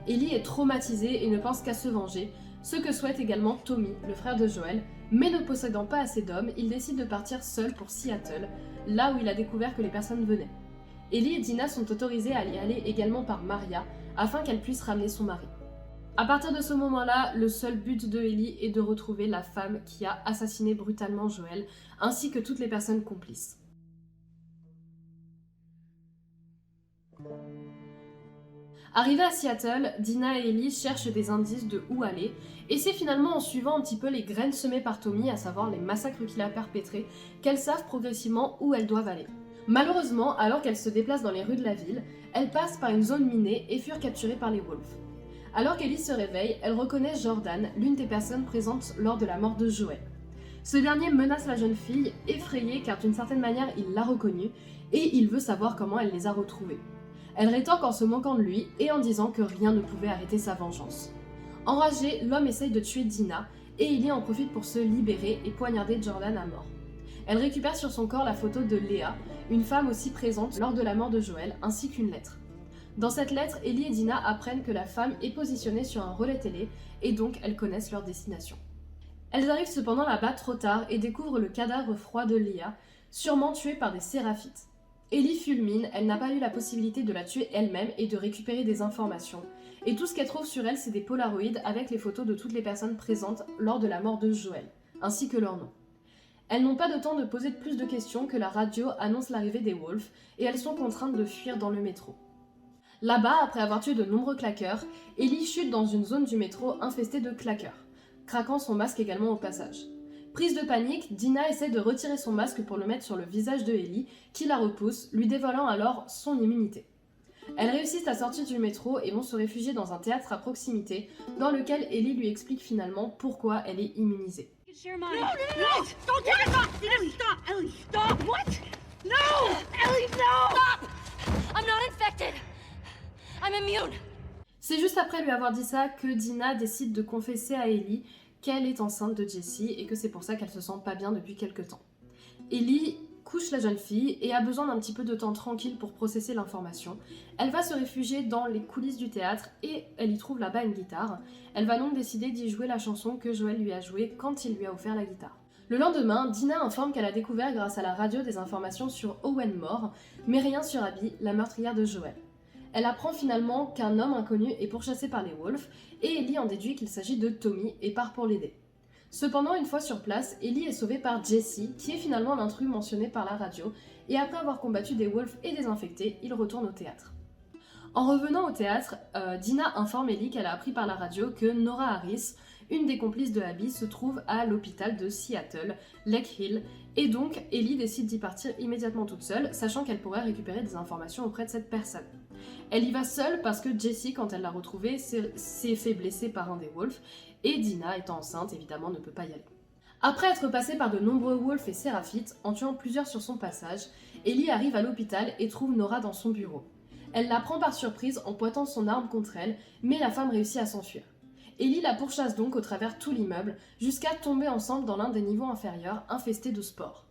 Ellie est traumatisée et ne pense qu'à se venger, ce que souhaite également Tommy, le frère de Joël, mais ne possédant pas assez d'hommes, il décide de partir seul pour Seattle, là où il a découvert que les personnes venaient. Ellie et Dina sont autorisées à y aller également par Maria, afin qu'elle puisse ramener son mari. À partir de ce moment-là, le seul but de Ellie est de retrouver la femme qui a assassiné brutalement Joël, ainsi que toutes les personnes complices. Arrivée à Seattle, Dina et Ellie cherchent des indices de où aller, et c'est finalement en suivant un petit peu les graines semées par Tommy, à savoir les massacres qu'il a perpétrés, qu'elles savent progressivement où elles doivent aller. Malheureusement, alors qu'elles se déplacent dans les rues de la ville, elles passent par une zone minée et furent capturées par les Wolves. Alors qu'Ellie se réveille, elle reconnaît Jordan, l'une des personnes présentes lors de la mort de Joel. Ce dernier menace la jeune fille, effrayée car d'une certaine manière il l'a reconnue, et il veut savoir comment elle les a retrouvés. Elle rétorque en se moquant de lui et en disant que rien ne pouvait arrêter sa vengeance. Enragé, l'homme essaye de tuer Dina, et Ellie en profite pour se libérer et poignarder Jordan à mort. Elle récupère sur son corps la photo de Léa, une femme aussi présente lors de la mort de Joel, ainsi qu'une lettre. Dans cette lettre, Ellie et Dina apprennent que la femme est positionnée sur un relais télé, et donc elles connaissent leur destination. Elles arrivent cependant là-bas trop tard et découvrent le cadavre froid de Léa, sûrement tuée par des séraphites. Ellie fulmine, elle n'a pas eu la possibilité de la tuer elle-même et de récupérer des informations, et tout ce qu'elle trouve sur elle c'est des polaroïds avec les photos de toutes les personnes présentes lors de la mort de Joel, ainsi que leurs noms. Elles n'ont pas de temps de poser plus de questions que la radio annonce l'arrivée des Wolves, et elles sont contraintes de fuir dans le métro. Là-bas, après avoir tué de nombreux claqueurs, Ellie chute dans une zone du métro infestée de claqueurs, craquant son masque également au passage. Prise de panique, Dina essaie de retirer son masque pour le mettre sur le visage de Ellie, qui la repousse, lui dévoilant alors son immunité. Elles réussissent à sortir du métro et vont se réfugier dans un théâtre à proximité, dans lequel Ellie lui explique finalement pourquoi elle est immunisée. Share mine. No! Don't take it off! Ellie, stop! Ellie, stop! What? No! Ellie, no! Stop! I'm not infected. I'm immune. C'est juste après lui avoir dit ça que Dina décide de confesser à Ellie qu'elle est enceinte de Jessie et que c'est pour ça qu'elle se sent pas bien depuis quelque temps. Ellie couche la jeune fille et a besoin d'un petit peu de temps tranquille pour processer l'information. Elle va se réfugier dans les coulisses du théâtre et elle y trouve là-bas une guitare. Elle va donc décider d'y jouer la chanson que Joel lui a jouée quand il lui a offert la guitare. Le lendemain, Dina informe qu'elle a découvert grâce à la radio des informations sur Owen mort, mais rien sur Abby, la meurtrière de Joel. Elle apprend finalement qu'un homme inconnu est pourchassé par les Wolves et Ellie en déduit qu'il s'agit de Tommy et part pour l'aider. Cependant, une fois sur place, Ellie est sauvée par Jessie, qui est finalement l'intrus mentionné par la radio, et après avoir combattu des Wolves et des infectés, il retourne au théâtre. En revenant au théâtre, Dina informe Ellie qu'elle a appris par la radio que Nora Harris, une des complices de Abby, se trouve à l'hôpital de Seattle, Lake Hill, et donc Ellie décide d'y partir immédiatement toute seule, sachant qu'elle pourrait récupérer des informations auprès de cette personne. Elle y va seule parce que Jessie, quand elle l'a retrouvée, s'est fait blesser par un des Wolves, et Dina, étant enceinte, évidemment, ne peut pas y aller. Après être passée par de nombreux Wolves et Séraphites, en tuant plusieurs sur son passage, Ellie arrive à l'hôpital et trouve Nora dans son bureau. Elle la prend par surprise en pointant son arme contre elle, mais la femme réussit à s'enfuir. Ellie la pourchasse donc au travers tout l'immeuble, jusqu'à tomber ensemble dans l'un des niveaux inférieurs, infesté de spores.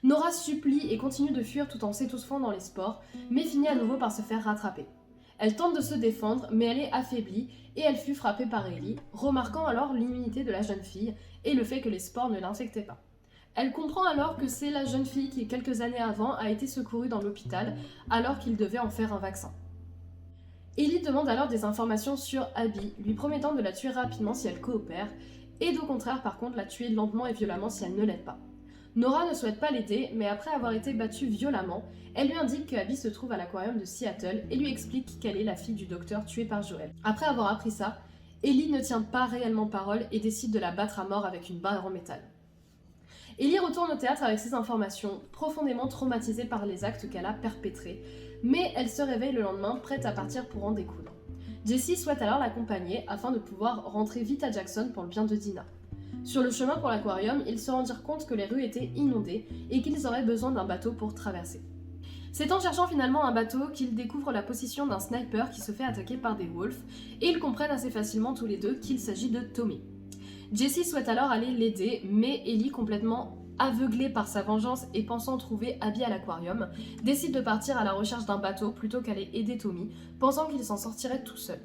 Nora supplie et continue de fuir tout en s'étouffant dans les spores, mais finit à nouveau par se faire rattraper. Elle tente de se défendre, mais elle est affaiblie et elle fut frappée par Ellie, remarquant alors l'immunité de la jeune fille et le fait que les spores ne l'infectaient pas. Elle comprend alors que c'est la jeune fille qui, quelques années avant, a été secourue dans l'hôpital alors qu'il devait en faire un vaccin. Ellie demande alors des informations sur Abby, lui promettant de la tuer rapidement si elle coopère, et au contraire par contre la tuer lentement et violemment si elle ne l'aide pas. Nora ne souhaite pas l'aider, mais après avoir été battue violemment, elle lui indique que Abby se trouve à l'aquarium de Seattle et lui explique qu'elle est la fille du docteur tué par Joel. Après avoir appris ça, Ellie ne tient pas réellement parole et décide de la battre à mort avec une barre en métal. Ellie retourne au théâtre avec ces informations, profondément traumatisée par les actes qu'elle a perpétrés, mais elle se réveille le lendemain prête à partir pour en découdre. Jessie souhaite alors l'accompagner afin de pouvoir rentrer vite à Jackson pour le bien de Dina. Sur le chemin pour l'aquarium, ils se rendirent compte que les rues étaient inondées et qu'ils auraient besoin d'un bateau pour traverser. C'est en cherchant finalement un bateau qu'ils découvrent la position d'un sniper qui se fait attaquer par des Wolves, et ils comprennent assez facilement tous les deux qu'il s'agit de Tommy. Jessie souhaite alors aller l'aider, mais Ellie, complètement aveuglée par sa vengeance et pensant trouver Abby à l'aquarium, décide de partir à la recherche d'un bateau plutôt qu'aller aider Tommy, pensant qu'il s'en sortirait tout seul.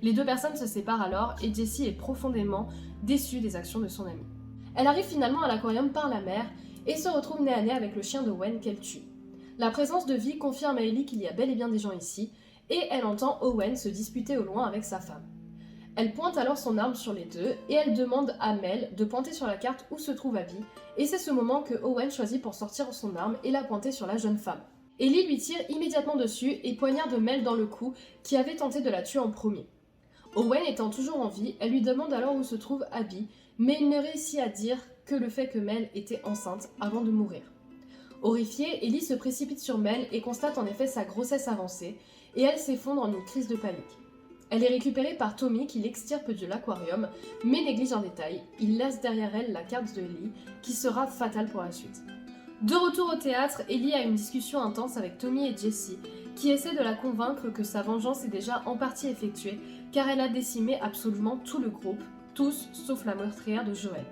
Les deux personnes se séparent alors et Jessie est profondément déçue des actions de son amie. Elle arrive finalement à l'aquarium par la mer et se retrouve nez à nez avec le chien d'Owen qu'elle tue. La présence de vie confirme à Ellie qu'il y a bel et bien des gens ici, et elle entend Owen se disputer au loin avec sa femme. Elle pointe alors son arme sur les deux, et elle demande à Mel de pointer sur la carte où se trouve Abby, et c'est ce moment que Owen choisit pour sortir son arme et la pointer sur la jeune femme. Ellie lui tire immédiatement dessus et poignarde Mel dans le cou qui avait tenté de la tuer en premier. Owen étant toujours en vie, elle lui demande alors où se trouve Abby, mais il ne réussit à dire que le fait que Mel était enceinte avant de mourir. Horrifiée, Ellie se précipite sur Mel et constate en effet sa grossesse avancée, et elle s'effondre en une crise de panique. Elle est récupérée par Tommy qui l'extirpe de l'aquarium, mais néglige un détail, il laisse derrière elle la carte de Ellie, qui sera fatale pour la suite. De retour au théâtre, Ellie a une discussion intense avec Tommy et Jessie, qui essaient de la convaincre que sa vengeance est déjà en partie effectuée, car elle a décimé absolument tout le groupe, tous sauf la meurtrière de Joel.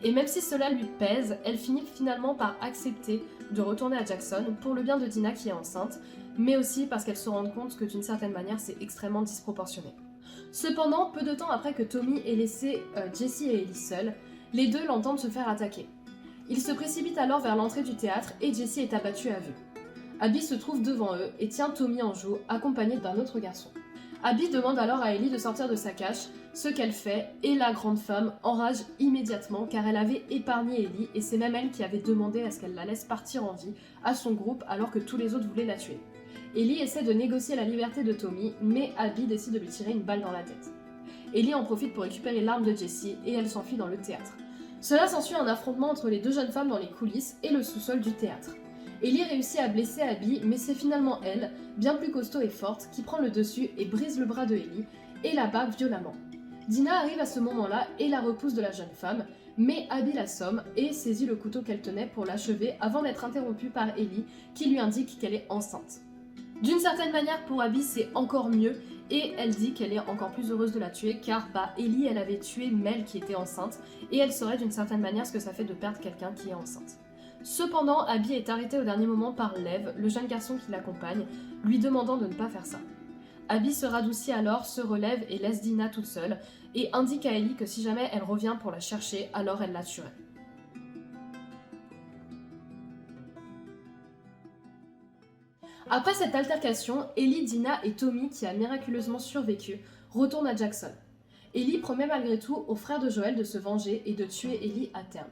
Et même si cela lui pèse, elle finit finalement par accepter de retourner à Jackson pour le bien de Dina qui est enceinte, mais aussi parce qu'elle se rend compte que d'une certaine manière c'est extrêmement disproportionné. Cependant, peu de temps après que Tommy ait laissé Jessie et Ellie seules, les deux l'entendent se faire attaquer. Ils se précipitent alors vers l'entrée du théâtre et Jessie est abattue à vue. Abby se trouve devant eux et tient Tommy en joue, accompagné d'un autre garçon. Abby demande alors à Ellie de sortir de sa cache, ce qu'elle fait, et la grande femme enrage immédiatement car elle avait épargné Ellie et c'est même elle qui avait demandé à ce qu'elle la laisse partir en vie à son groupe alors que tous les autres voulaient la tuer. Ellie essaie de négocier la liberté de Tommy, mais Abby décide de lui tirer une balle dans la tête. Ellie en profite pour récupérer l'arme de Jessie et elle s'enfuit dans le théâtre. Cela s'ensuit un affrontement entre les deux jeunes femmes dans les coulisses et le sous-sol du théâtre. Ellie réussit à blesser Abby, mais c'est finalement elle, bien plus costaud et forte, qui prend le dessus et brise le bras de Ellie et la bat violemment. Dina arrive à ce moment-là et la repousse de la jeune femme, mais Abby l'assomme et saisit le couteau qu'elle tenait pour l'achever avant d'être interrompue par Ellie qui lui indique qu'elle est enceinte. D'une certaine manière, pour Abby, c'est encore mieux et elle dit qu'elle est encore plus heureuse de la tuer car Ellie, elle avait tué Mel qui était enceinte et elle saurait d'une certaine manière ce que ça fait de perdre quelqu'un qui est enceinte. Cependant, Abby est arrêtée au dernier moment par Lev, le jeune garçon qui l'accompagne, lui demandant de ne pas faire ça. Abby se radoucit alors, se relève et laisse Dina toute seule, et indique à Ellie que si jamais elle revient pour la chercher, alors elle la tuerait. Après cette altercation, Ellie, Dina et Tommy, qui a miraculeusement survécu, retournent à Jackson. Ellie promet malgré tout au frère de Joel de se venger et de tuer Ellie à terme.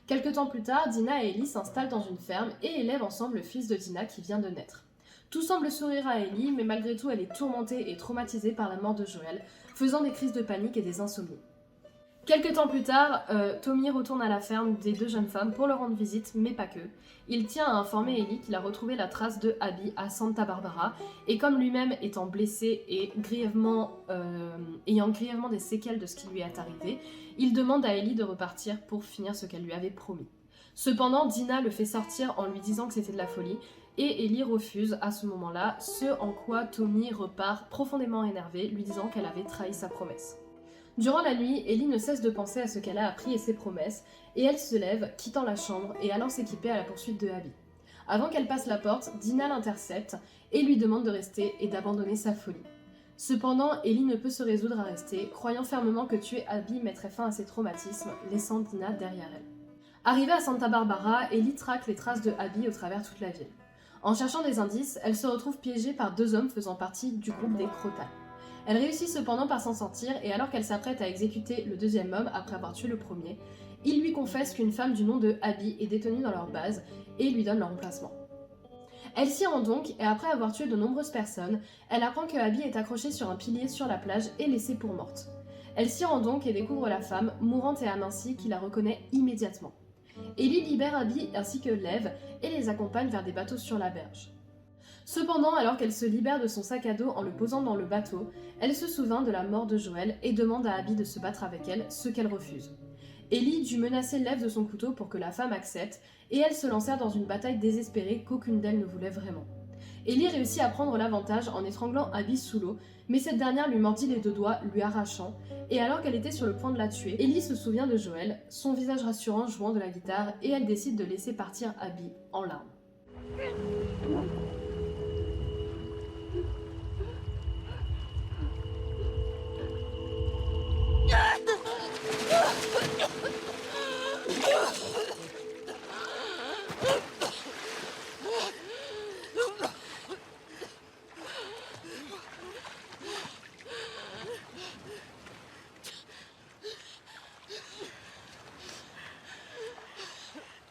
Quelque temps plus tard, Dina et Ellie s'installent dans une ferme et élèvent ensemble le fils de Dina qui vient de naître. Tout semble sourire à Ellie, mais malgré tout elle est tourmentée et traumatisée par la mort de Joel, faisant des crises de panique et des insomnies. Quelque temps plus tard, Tommy retourne à la ferme des deux jeunes femmes pour leur rendre visite, mais pas que. Il tient à informer Ellie qu'il a retrouvé la trace de Abby à Santa Barbara, et comme lui-même étant blessé et ayant grièvement des séquelles de ce qui lui est arrivé, il demande à Ellie de repartir pour finir ce qu'elle lui avait promis. Cependant, Dina le fait sortir en lui disant que c'était de la folie, et Ellie refuse à ce moment-là, ce en quoi Tommy repart profondément énervé, lui disant qu'elle avait trahi sa promesse. Durant la nuit, Ellie ne cesse de penser à ce qu'elle a appris et ses promesses, et elle se lève, quittant la chambre et allant s'équiper à la poursuite de Abby. Avant qu'elle passe la porte, Dina l'intercepte et lui demande de rester et d'abandonner sa folie. Cependant, Ellie ne peut se résoudre à rester, croyant fermement que tuer Abby mettrait fin à ses traumatismes, laissant Dina derrière elle. Arrivée à Santa Barbara, Ellie traque les traces de Abby au travers toute la ville. En cherchant des indices, elle se retrouve piégée par deux hommes faisant partie du groupe des Crotales. Elle réussit cependant par s'en sortir et alors qu'elle s'apprête à exécuter le deuxième homme après avoir tué le premier, il lui confesse qu'une femme du nom de Abby est détenue dans leur base et lui donne leur emplacement. Elle s'y rend donc et après avoir tué de nombreuses personnes, elle apprend que Abby est accrochée sur un pilier sur la plage et laissée pour morte. Elle s'y rend donc et découvre la femme, mourante et amincie, qui la reconnaît immédiatement. Ellie libère Abby ainsi que Lev et les accompagne vers des bateaux sur la berge. Cependant, alors qu'elle se libère de son sac à dos en le posant dans le bateau, elle se souvient de la mort de Joel et demande à Abby de se battre avec elle, ce qu'elle refuse. Ellie dut menacer Lev de son couteau pour que la femme accepte, et elles se lancèrent dans une bataille désespérée qu'aucune d'elles ne voulait vraiment. Ellie réussit à prendre l'avantage en étranglant Abby sous l'eau, mais cette dernière lui mordit les deux doigts, lui arrachant, et alors qu'elle était sur le point de la tuer, Ellie se souvient de Joel, son visage rassurant jouant de la guitare, et elle décide de laisser partir Abby en larmes.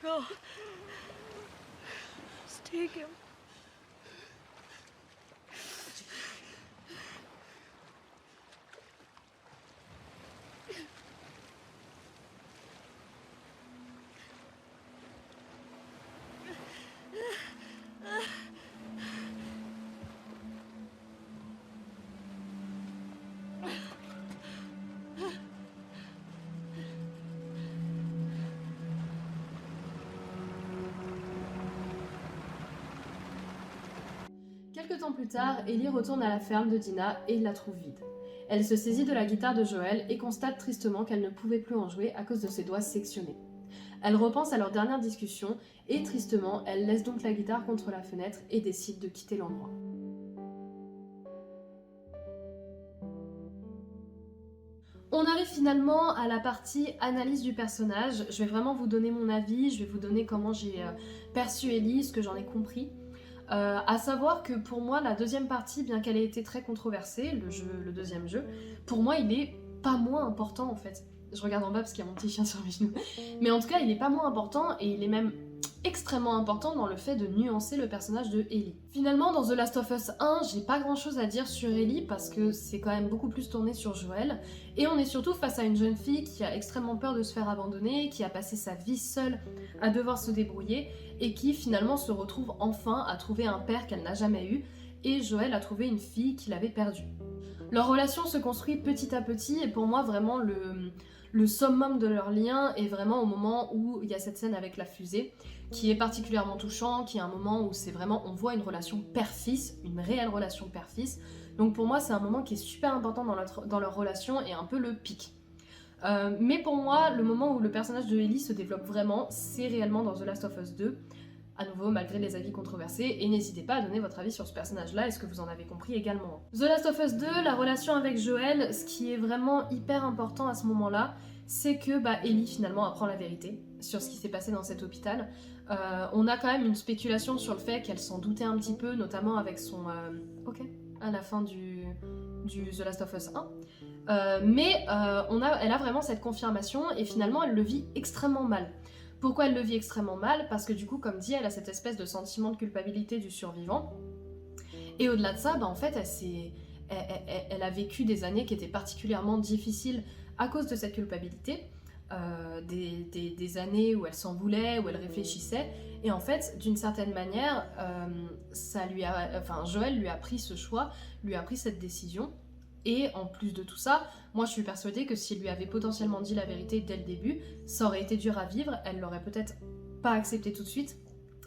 Go. Just take him. Quelques temps plus tard, Ellie retourne à la ferme de Dina et la trouve vide. Elle se saisit de la guitare de Joel et constate tristement qu'elle ne pouvait plus en jouer à cause de ses doigts sectionnés. Elle repense à leur dernière discussion et tristement, elle laisse donc la guitare contre la fenêtre et décide de quitter l'endroit. On arrive finalement à la partie analyse du personnage. Je vais vraiment vous donner mon avis, je vais vous donner comment j'ai perçu Ellie, ce que j'en ai compris. À savoir que pour moi, la deuxième partie, bien qu'elle ait été très controversée, le deuxième jeu, pour moi, il est pas moins important en fait. Je regarde en bas parce qu'il y a mon petit chien sur mes genoux. Mais en tout cas, il est pas moins important et il est même extrêmement important dans le fait de nuancer le personnage de Ellie. Finalement, dans The Last of Us 1, j'ai pas grand chose à dire sur Ellie parce que c'est quand même beaucoup plus tourné sur Joel. Et on est surtout face à une jeune fille qui a extrêmement peur de se faire abandonner, qui a passé sa vie seule à devoir se débrouiller et qui finalement se retrouve enfin à trouver un père qu'elle n'a jamais eu et Joel a trouvé une fille qu'il avait perdue. Leur relation se construit petit à petit et pour moi vraiment le summum de leur lien est vraiment au moment où il y a cette scène avec la fusée qui est particulièrement touchant, qui est un moment où c'est vraiment, on voit une relation père-fils, une réelle relation père-fils. Donc pour moi c'est un moment qui est super important dans leur relation et un peu le pic. Mais pour moi, le moment où le personnage de Ellie se développe vraiment, c'est réellement dans The Last of Us 2. À nouveau, malgré les avis controversés, et n'hésitez pas à donner votre avis sur ce personnage-là, est-ce que vous en avez compris également. The Last of Us 2, la relation avec Joel, ce qui est vraiment hyper important à ce moment-là, c'est que Ellie finalement apprend la vérité sur ce qui s'est passé dans cet hôpital. On a quand même une spéculation sur le fait qu'elle s'en doutait un petit peu, notamment avec son... à la fin du The Last of Us 1. Mais elle a vraiment cette confirmation et finalement elle le vit extrêmement mal. Pourquoi elle le vit extrêmement mal? Parce que du coup, comme dit, elle a cette espèce de sentiment de culpabilité du survivant. Et au-delà de ça, en fait, elle a vécu des années qui étaient particulièrement difficiles à cause de cette culpabilité. Des années où elle s'en voulait, où elle réfléchissait. Et en fait, d'une certaine manière, Joel lui a pris ce choix, lui a pris cette décision. Et en plus de tout ça, moi je suis persuadée que s'il lui avait potentiellement dit la vérité dès le début, ça aurait été dur à vivre, elle l'aurait peut-être pas accepté tout de suite,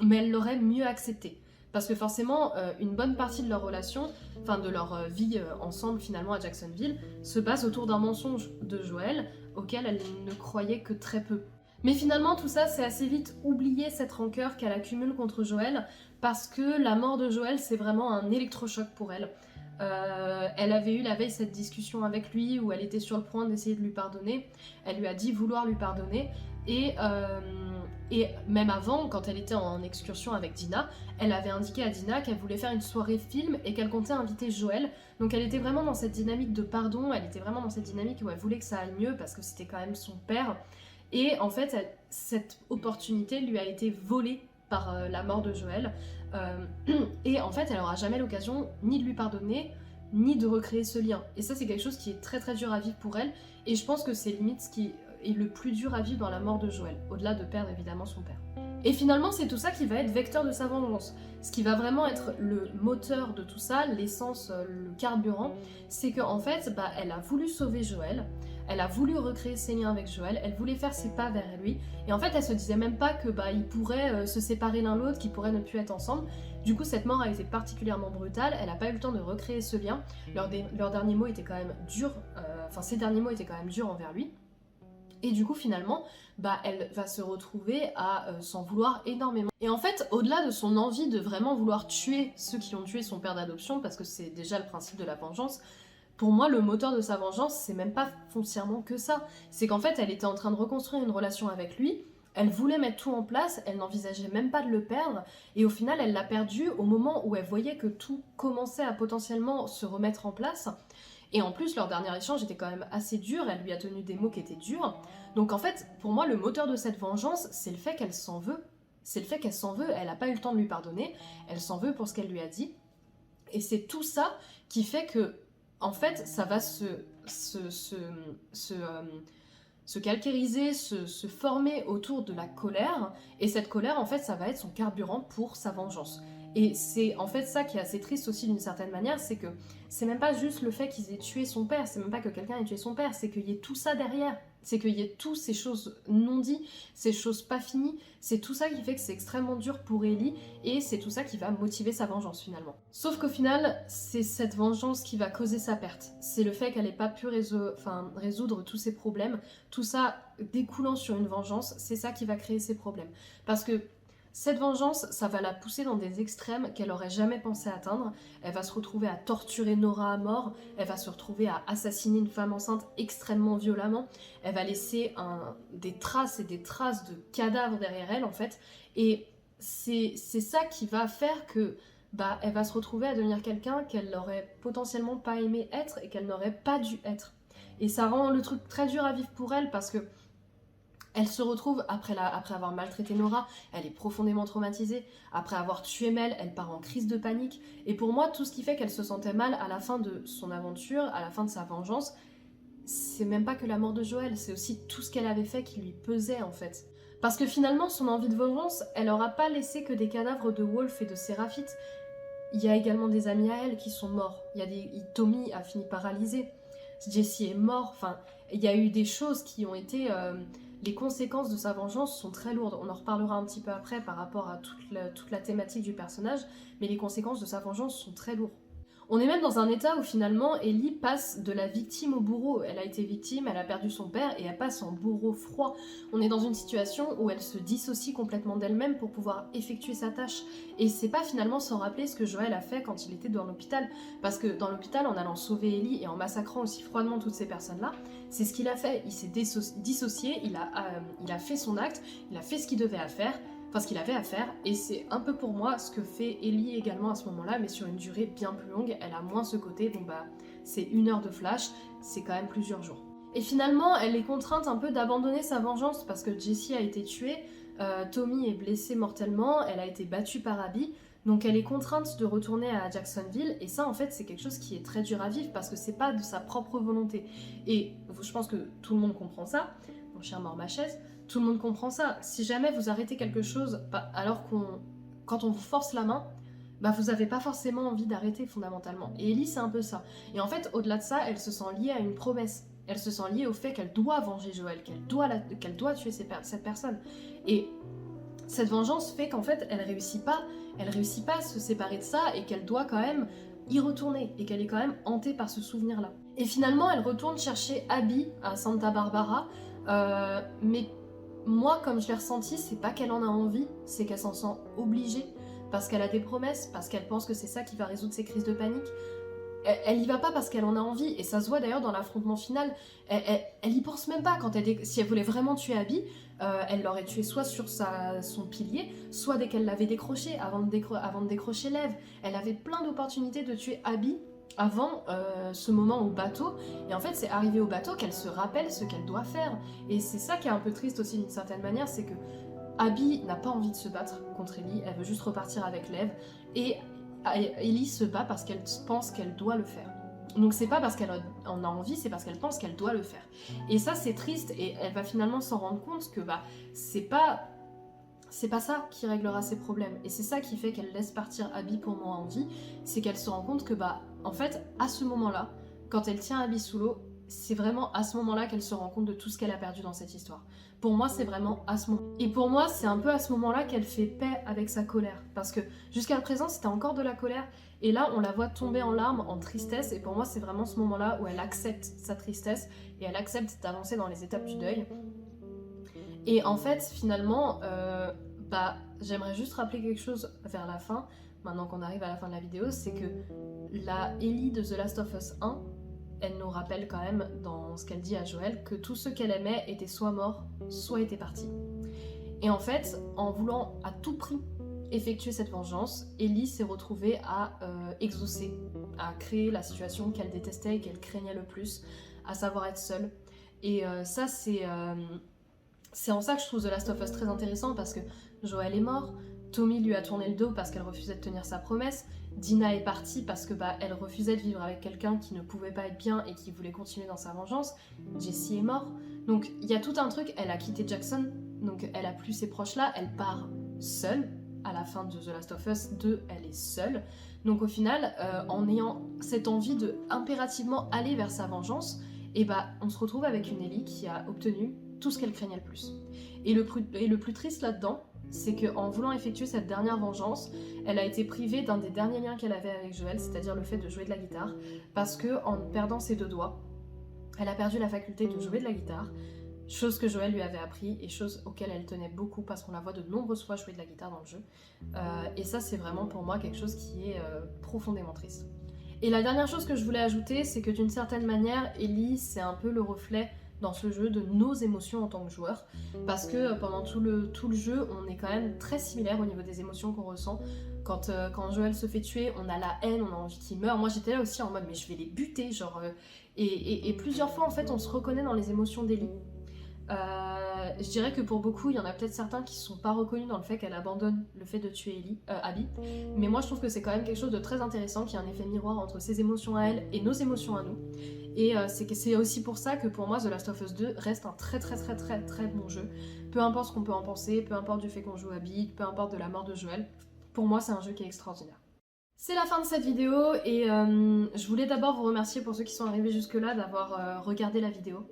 mais elle l'aurait mieux accepté. Parce que forcément, une bonne partie de leur relation, enfin de leur vie ensemble finalement à Jacksonville, se passe autour d'un mensonge de Joel, auquel elle ne croyait que très peu. Mais finalement tout ça c'est assez vite oublié cette rancœur qu'elle accumule contre Joel, parce que la mort de Joel c'est vraiment un électrochoc pour elle. Elle avait eu la veille cette discussion avec lui où elle était sur le point d'essayer de lui pardonner. Elle lui a dit vouloir lui pardonner et même avant, quand elle était en excursion avec Dina, elle avait indiqué à Dina qu'elle voulait faire une soirée film et qu'elle comptait inviter Joel. Donc elle était vraiment dans cette dynamique de pardon, elle était vraiment dans cette dynamique où elle voulait que ça aille mieux parce que c'était quand même son père. Et en fait, cette opportunité lui a été volée par la mort de Joel. Et en fait, elle n'aura jamais l'occasion ni de lui pardonner, ni de recréer ce lien. Et ça, c'est quelque chose qui est très très dur à vivre pour elle. Et je pense que c'est limite ce qui est le plus dur à vivre dans la mort de Joel, au-delà de perdre évidemment son père. Et finalement, c'est tout ça qui va être vecteur de sa vengeance. Ce qui va vraiment être le moteur de tout ça, l'essence, le carburant, c'est qu'en fait, elle a voulu sauver Joel, elle a voulu recréer ses liens avec Joel, elle voulait faire ses pas vers lui, et en fait, elle se disait même pas que ils pourraient se séparer l'un l'autre, qu'ils pourraient ne plus être ensemble. Du coup, cette mort a été particulièrement brutale, elle n'a pas eu le temps de recréer ce lien. Leurs derniers mots étaient quand même durs, ses derniers mots étaient quand même durs envers lui. Et du coup, finalement, elle va se retrouver à s'en vouloir énormément. Et en fait, au-delà de son envie de vraiment vouloir tuer ceux qui ont tué son père d'adoption, parce que c'est déjà le principe de la vengeance, pour moi, le moteur de sa vengeance, c'est même pas foncièrement que ça. C'est qu'en fait, elle était en train de reconstruire une relation avec lui, elle voulait mettre tout en place, elle n'envisageait même pas de le perdre, et au final, elle l'a perdu au moment où elle voyait que tout commençait à potentiellement se remettre en place. Et en plus, leur dernier échange était quand même assez dur, elle lui a tenu des mots qui étaient durs. Donc en fait, pour moi, le moteur de cette vengeance, c'est le fait qu'elle s'en veut. C'est le fait qu'elle s'en veut, elle n'a pas eu le temps de lui pardonner, elle s'en veut pour ce qu'elle lui a dit. Et c'est tout ça qui fait que, en fait, ça va se calcariser, se former autour de la colère. Et cette colère, en fait, ça va être son carburant pour sa vengeance. Et c'est en fait ça qui est assez triste aussi d'une certaine manière, c'est que c'est même pas juste le fait qu'ils aient tué son père, c'est même pas que quelqu'un ait tué son père, c'est qu'il y ait tout ça derrière. C'est qu'il y ait toutes ces choses non dites, ces choses pas finies, c'est tout ça qui fait que c'est extrêmement dur pour Ellie, et c'est tout ça qui va motiver sa vengeance finalement. Sauf qu'au final, c'est cette vengeance qui va causer sa perte. C'est le fait qu'elle n'ait pas pu résoudre tous ses problèmes, tout ça découlant sur une vengeance, c'est ça qui va créer ses problèmes. Parce que cette vengeance, ça va la pousser dans des extrêmes qu'elle aurait jamais pensé atteindre. Elle va se retrouver à torturer Nora à mort, elle va se retrouver à assassiner une femme enceinte extrêmement violemment, elle va laisser des traces et des traces de cadavres derrière elle en fait, et c'est ça qui va faire que elle va se retrouver à devenir quelqu'un qu'elle n'aurait potentiellement pas aimé être et qu'elle n'aurait pas dû être. Et ça rend le truc très dur à vivre pour elle parce que elle se retrouve, après avoir maltraité Nora, elle est profondément traumatisée. Après avoir tué Mel, elle part en crise de panique. Et pour moi, tout ce qui fait qu'elle se sentait mal à la fin de son aventure, à la fin de sa vengeance, c'est même pas que la mort de Joël, c'est aussi tout ce qu'elle avait fait qui lui pesait en fait. Parce que finalement, son envie de vengeance, elle aura pas laissé que des cadavres de Wolf et de Séraphite. Il y a également des amis à elle qui sont morts. Tommy a fini paralysé. Jesse est mort. Enfin, il y a eu des choses qui ont été... Les conséquences de sa vengeance sont très lourdes. On en reparlera un petit peu après par rapport à toute la thématique du personnage, mais les conséquences de sa vengeance sont très lourdes. On est même dans un état où finalement Ellie passe de la victime au bourreau. Elle a été victime, elle a perdu son père et elle passe en bourreau froid. On est dans une situation où elle se dissocie complètement d'elle-même pour pouvoir effectuer sa tâche. Et c'est pas finalement sans rappeler ce que Joël a fait quand il était dans l'hôpital. Parce que dans l'hôpital, en allant sauver Ellie et en massacrant aussi froidement toutes ces personnes-là, c'est ce qu'il a fait. Il s'est dissocié, il a fait son acte, il a fait ce qu'il devait faire. Enfin, ce qu'il avait à faire, et c'est un peu pour moi ce que fait Ellie également à ce moment-là, mais sur une durée bien plus longue. Elle a moins ce côté, c'est 1 heure de flash, c'est quand même plusieurs jours. Et finalement, elle est contrainte un peu d'abandonner sa vengeance parce que Jesse a été tué, Tommy est blessé mortellement, elle a été battue par Abby, donc elle est contrainte de retourner à Jacksonville, et ça en fait c'est quelque chose qui est très dur à vivre parce que c'est pas de sa propre volonté. Et je pense que tout le monde comprend ça, mon cher mort-ma-chaise, tout le monde comprend ça. Si jamais vous arrêtez quelque chose, quand on vous force la main, vous n'avez pas forcément envie d'arrêter fondamentalement. Et Ellie, c'est un peu ça. Et en fait, au-delà de ça, elle se sent liée à une promesse. Elle se sent liée au fait qu'elle doit venger Joël, qu'elle doit tuer cette personne. Et cette vengeance fait qu'en fait, elle réussit pas à se séparer de ça et qu'elle doit quand même y retourner et qu'elle est quand même hantée par ce souvenir-là. Et finalement, elle retourne chercher Abby à Santa Barbara, mais moi, comme je l'ai ressenti, c'est pas qu'elle en a envie, c'est qu'elle s'en sent obligée, parce qu'elle a des promesses, parce qu'elle pense que c'est ça qui va résoudre ses crises de panique. Elle y va pas parce qu'elle en a envie, et ça se voit d'ailleurs dans l'affrontement final. Elle y pense même pas. Si elle voulait vraiment tuer Abby, elle l'aurait tué soit sur son pilier, soit dès qu'elle l'avait décroché, avant de décrocher l'Ève. Elle avait plein d'opportunités de tuer Abby avant ce moment au bateau, et en fait c'est arrivé au bateau qu'elle se rappelle ce qu'elle doit faire, et c'est ça qui est un peu triste aussi d'une certaine manière, c'est que Abby n'a pas envie de se battre contre Ellie, elle veut juste repartir avec l'Ève, et Ellie se bat parce qu'elle pense qu'elle doit le faire. Donc c'est pas parce qu'elle en a envie, c'est parce qu'elle pense qu'elle doit le faire. Et ça c'est triste, et elle va finalement s'en rendre compte que c'est pas ça qui réglera ses problèmes, et c'est ça qui fait qu'elle laisse partir Abby pour moi en vie, c'est qu'elle se rend compte que en fait, à ce moment-là, quand elle tient Abby sous l'eau, c'est vraiment à ce moment-là qu'elle se rend compte de tout ce qu'elle a perdu dans cette histoire. Pour moi, c'est vraiment à ce moment. Et pour moi, c'est un peu à ce moment-là qu'elle fait paix avec sa colère. Parce que jusqu'à présent, c'était encore de la colère. Et là, on la voit tomber en larmes, en tristesse. Et pour moi, c'est vraiment ce moment-là où elle accepte sa tristesse et elle accepte d'avancer dans les étapes du deuil. Et en fait, finalement, j'aimerais juste rappeler quelque chose vers la fin, maintenant qu'on arrive à la fin de la vidéo, c'est que la Ellie de The Last of Us 1, elle nous rappelle quand même dans ce qu'elle dit à Joël que tous ceux qu'elle aimait étaient soit morts, soit étaient partis. Et en fait, en voulant à tout prix effectuer cette vengeance, Ellie s'est retrouvée à exaucer, à créer la situation qu'elle détestait et qu'elle craignait le plus, à savoir être seule. Et ça, c'est en ça que je trouve The Last of Us très intéressant, parce que Joël est mort, Tommy lui a tourné le dos parce qu'elle refusait de tenir sa promesse, Dina est partie parce que elle refusait de vivre avec quelqu'un qui ne pouvait pas être bien et qui voulait continuer dans sa vengeance, Jesse est mort, donc il y a tout un truc, elle a quitté Jackson, donc elle a plus ses proches là, elle part seule, à la fin de The Last of Us 2, elle est seule. Donc au final, en ayant cette envie de impérativement aller vers sa vengeance, et bah on se retrouve avec une Ellie qui a obtenu tout ce qu'elle craignait le plus. Et le plus triste là-dedans, c'est qu'en voulant effectuer cette dernière vengeance, elle a été privée d'un des derniers liens qu'elle avait avec Joel, c'est-à-dire le fait de jouer de la guitare, parce que en perdant ses 2 doigts, elle a perdu la faculté de jouer de la guitare, chose que Joel lui avait appris et chose auquel elle tenait beaucoup parce qu'on la voit de nombreuses fois jouer de la guitare dans le jeu. Et ça, c'est vraiment pour moi quelque chose qui est profondément triste. Et la dernière chose que je voulais ajouter, c'est que d'une certaine manière, Ellie, c'est un peu le reflet dans ce jeu de nos émotions en tant que joueur, parce que pendant tout le jeu, on est quand même très similaire au niveau des émotions qu'on ressent. Quand Joel se fait tuer, on a la haine, on a envie qu'il meure. Moi j'étais là aussi en mode mais je vais les buter, genre... Et plusieurs fois en fait on se reconnaît dans les émotions d'Ellie. Je dirais que pour beaucoup, il y en a peut-être certains qui ne sont pas reconnus dans le fait qu'elle abandonne le fait de tuer Abby. Mais moi je trouve que c'est quand même quelque chose de très intéressant, qu'il y a un effet miroir entre ses émotions à elle et nos émotions à nous. Et c'est aussi pour ça que pour moi The Last of Us 2 reste un très bon jeu. Peu importe ce qu'on peut en penser, peu importe du fait qu'on joue Abby, peu importe de la mort de Joel, pour moi c'est un jeu qui est extraordinaire. C'est la fin de cette vidéo et je voulais d'abord vous remercier pour ceux qui sont arrivés jusque là d'avoir regardé la vidéo.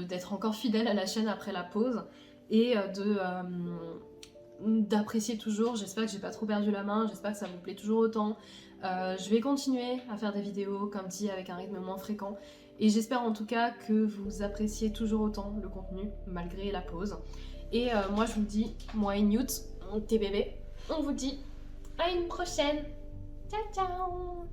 D'être encore fidèle à la chaîne après la pause et d'apprécier toujours. J'espère que j'ai pas trop perdu la main, j'espère que ça vous plaît toujours autant. Je vais continuer à faire des vidéos comme dit avec un rythme moins fréquent et j'espère en tout cas que vous appréciez toujours autant le contenu malgré la pause. Et moi je vous dis, moi et Newt, tes bébés, on vous dit à une prochaine. Ciao ciao.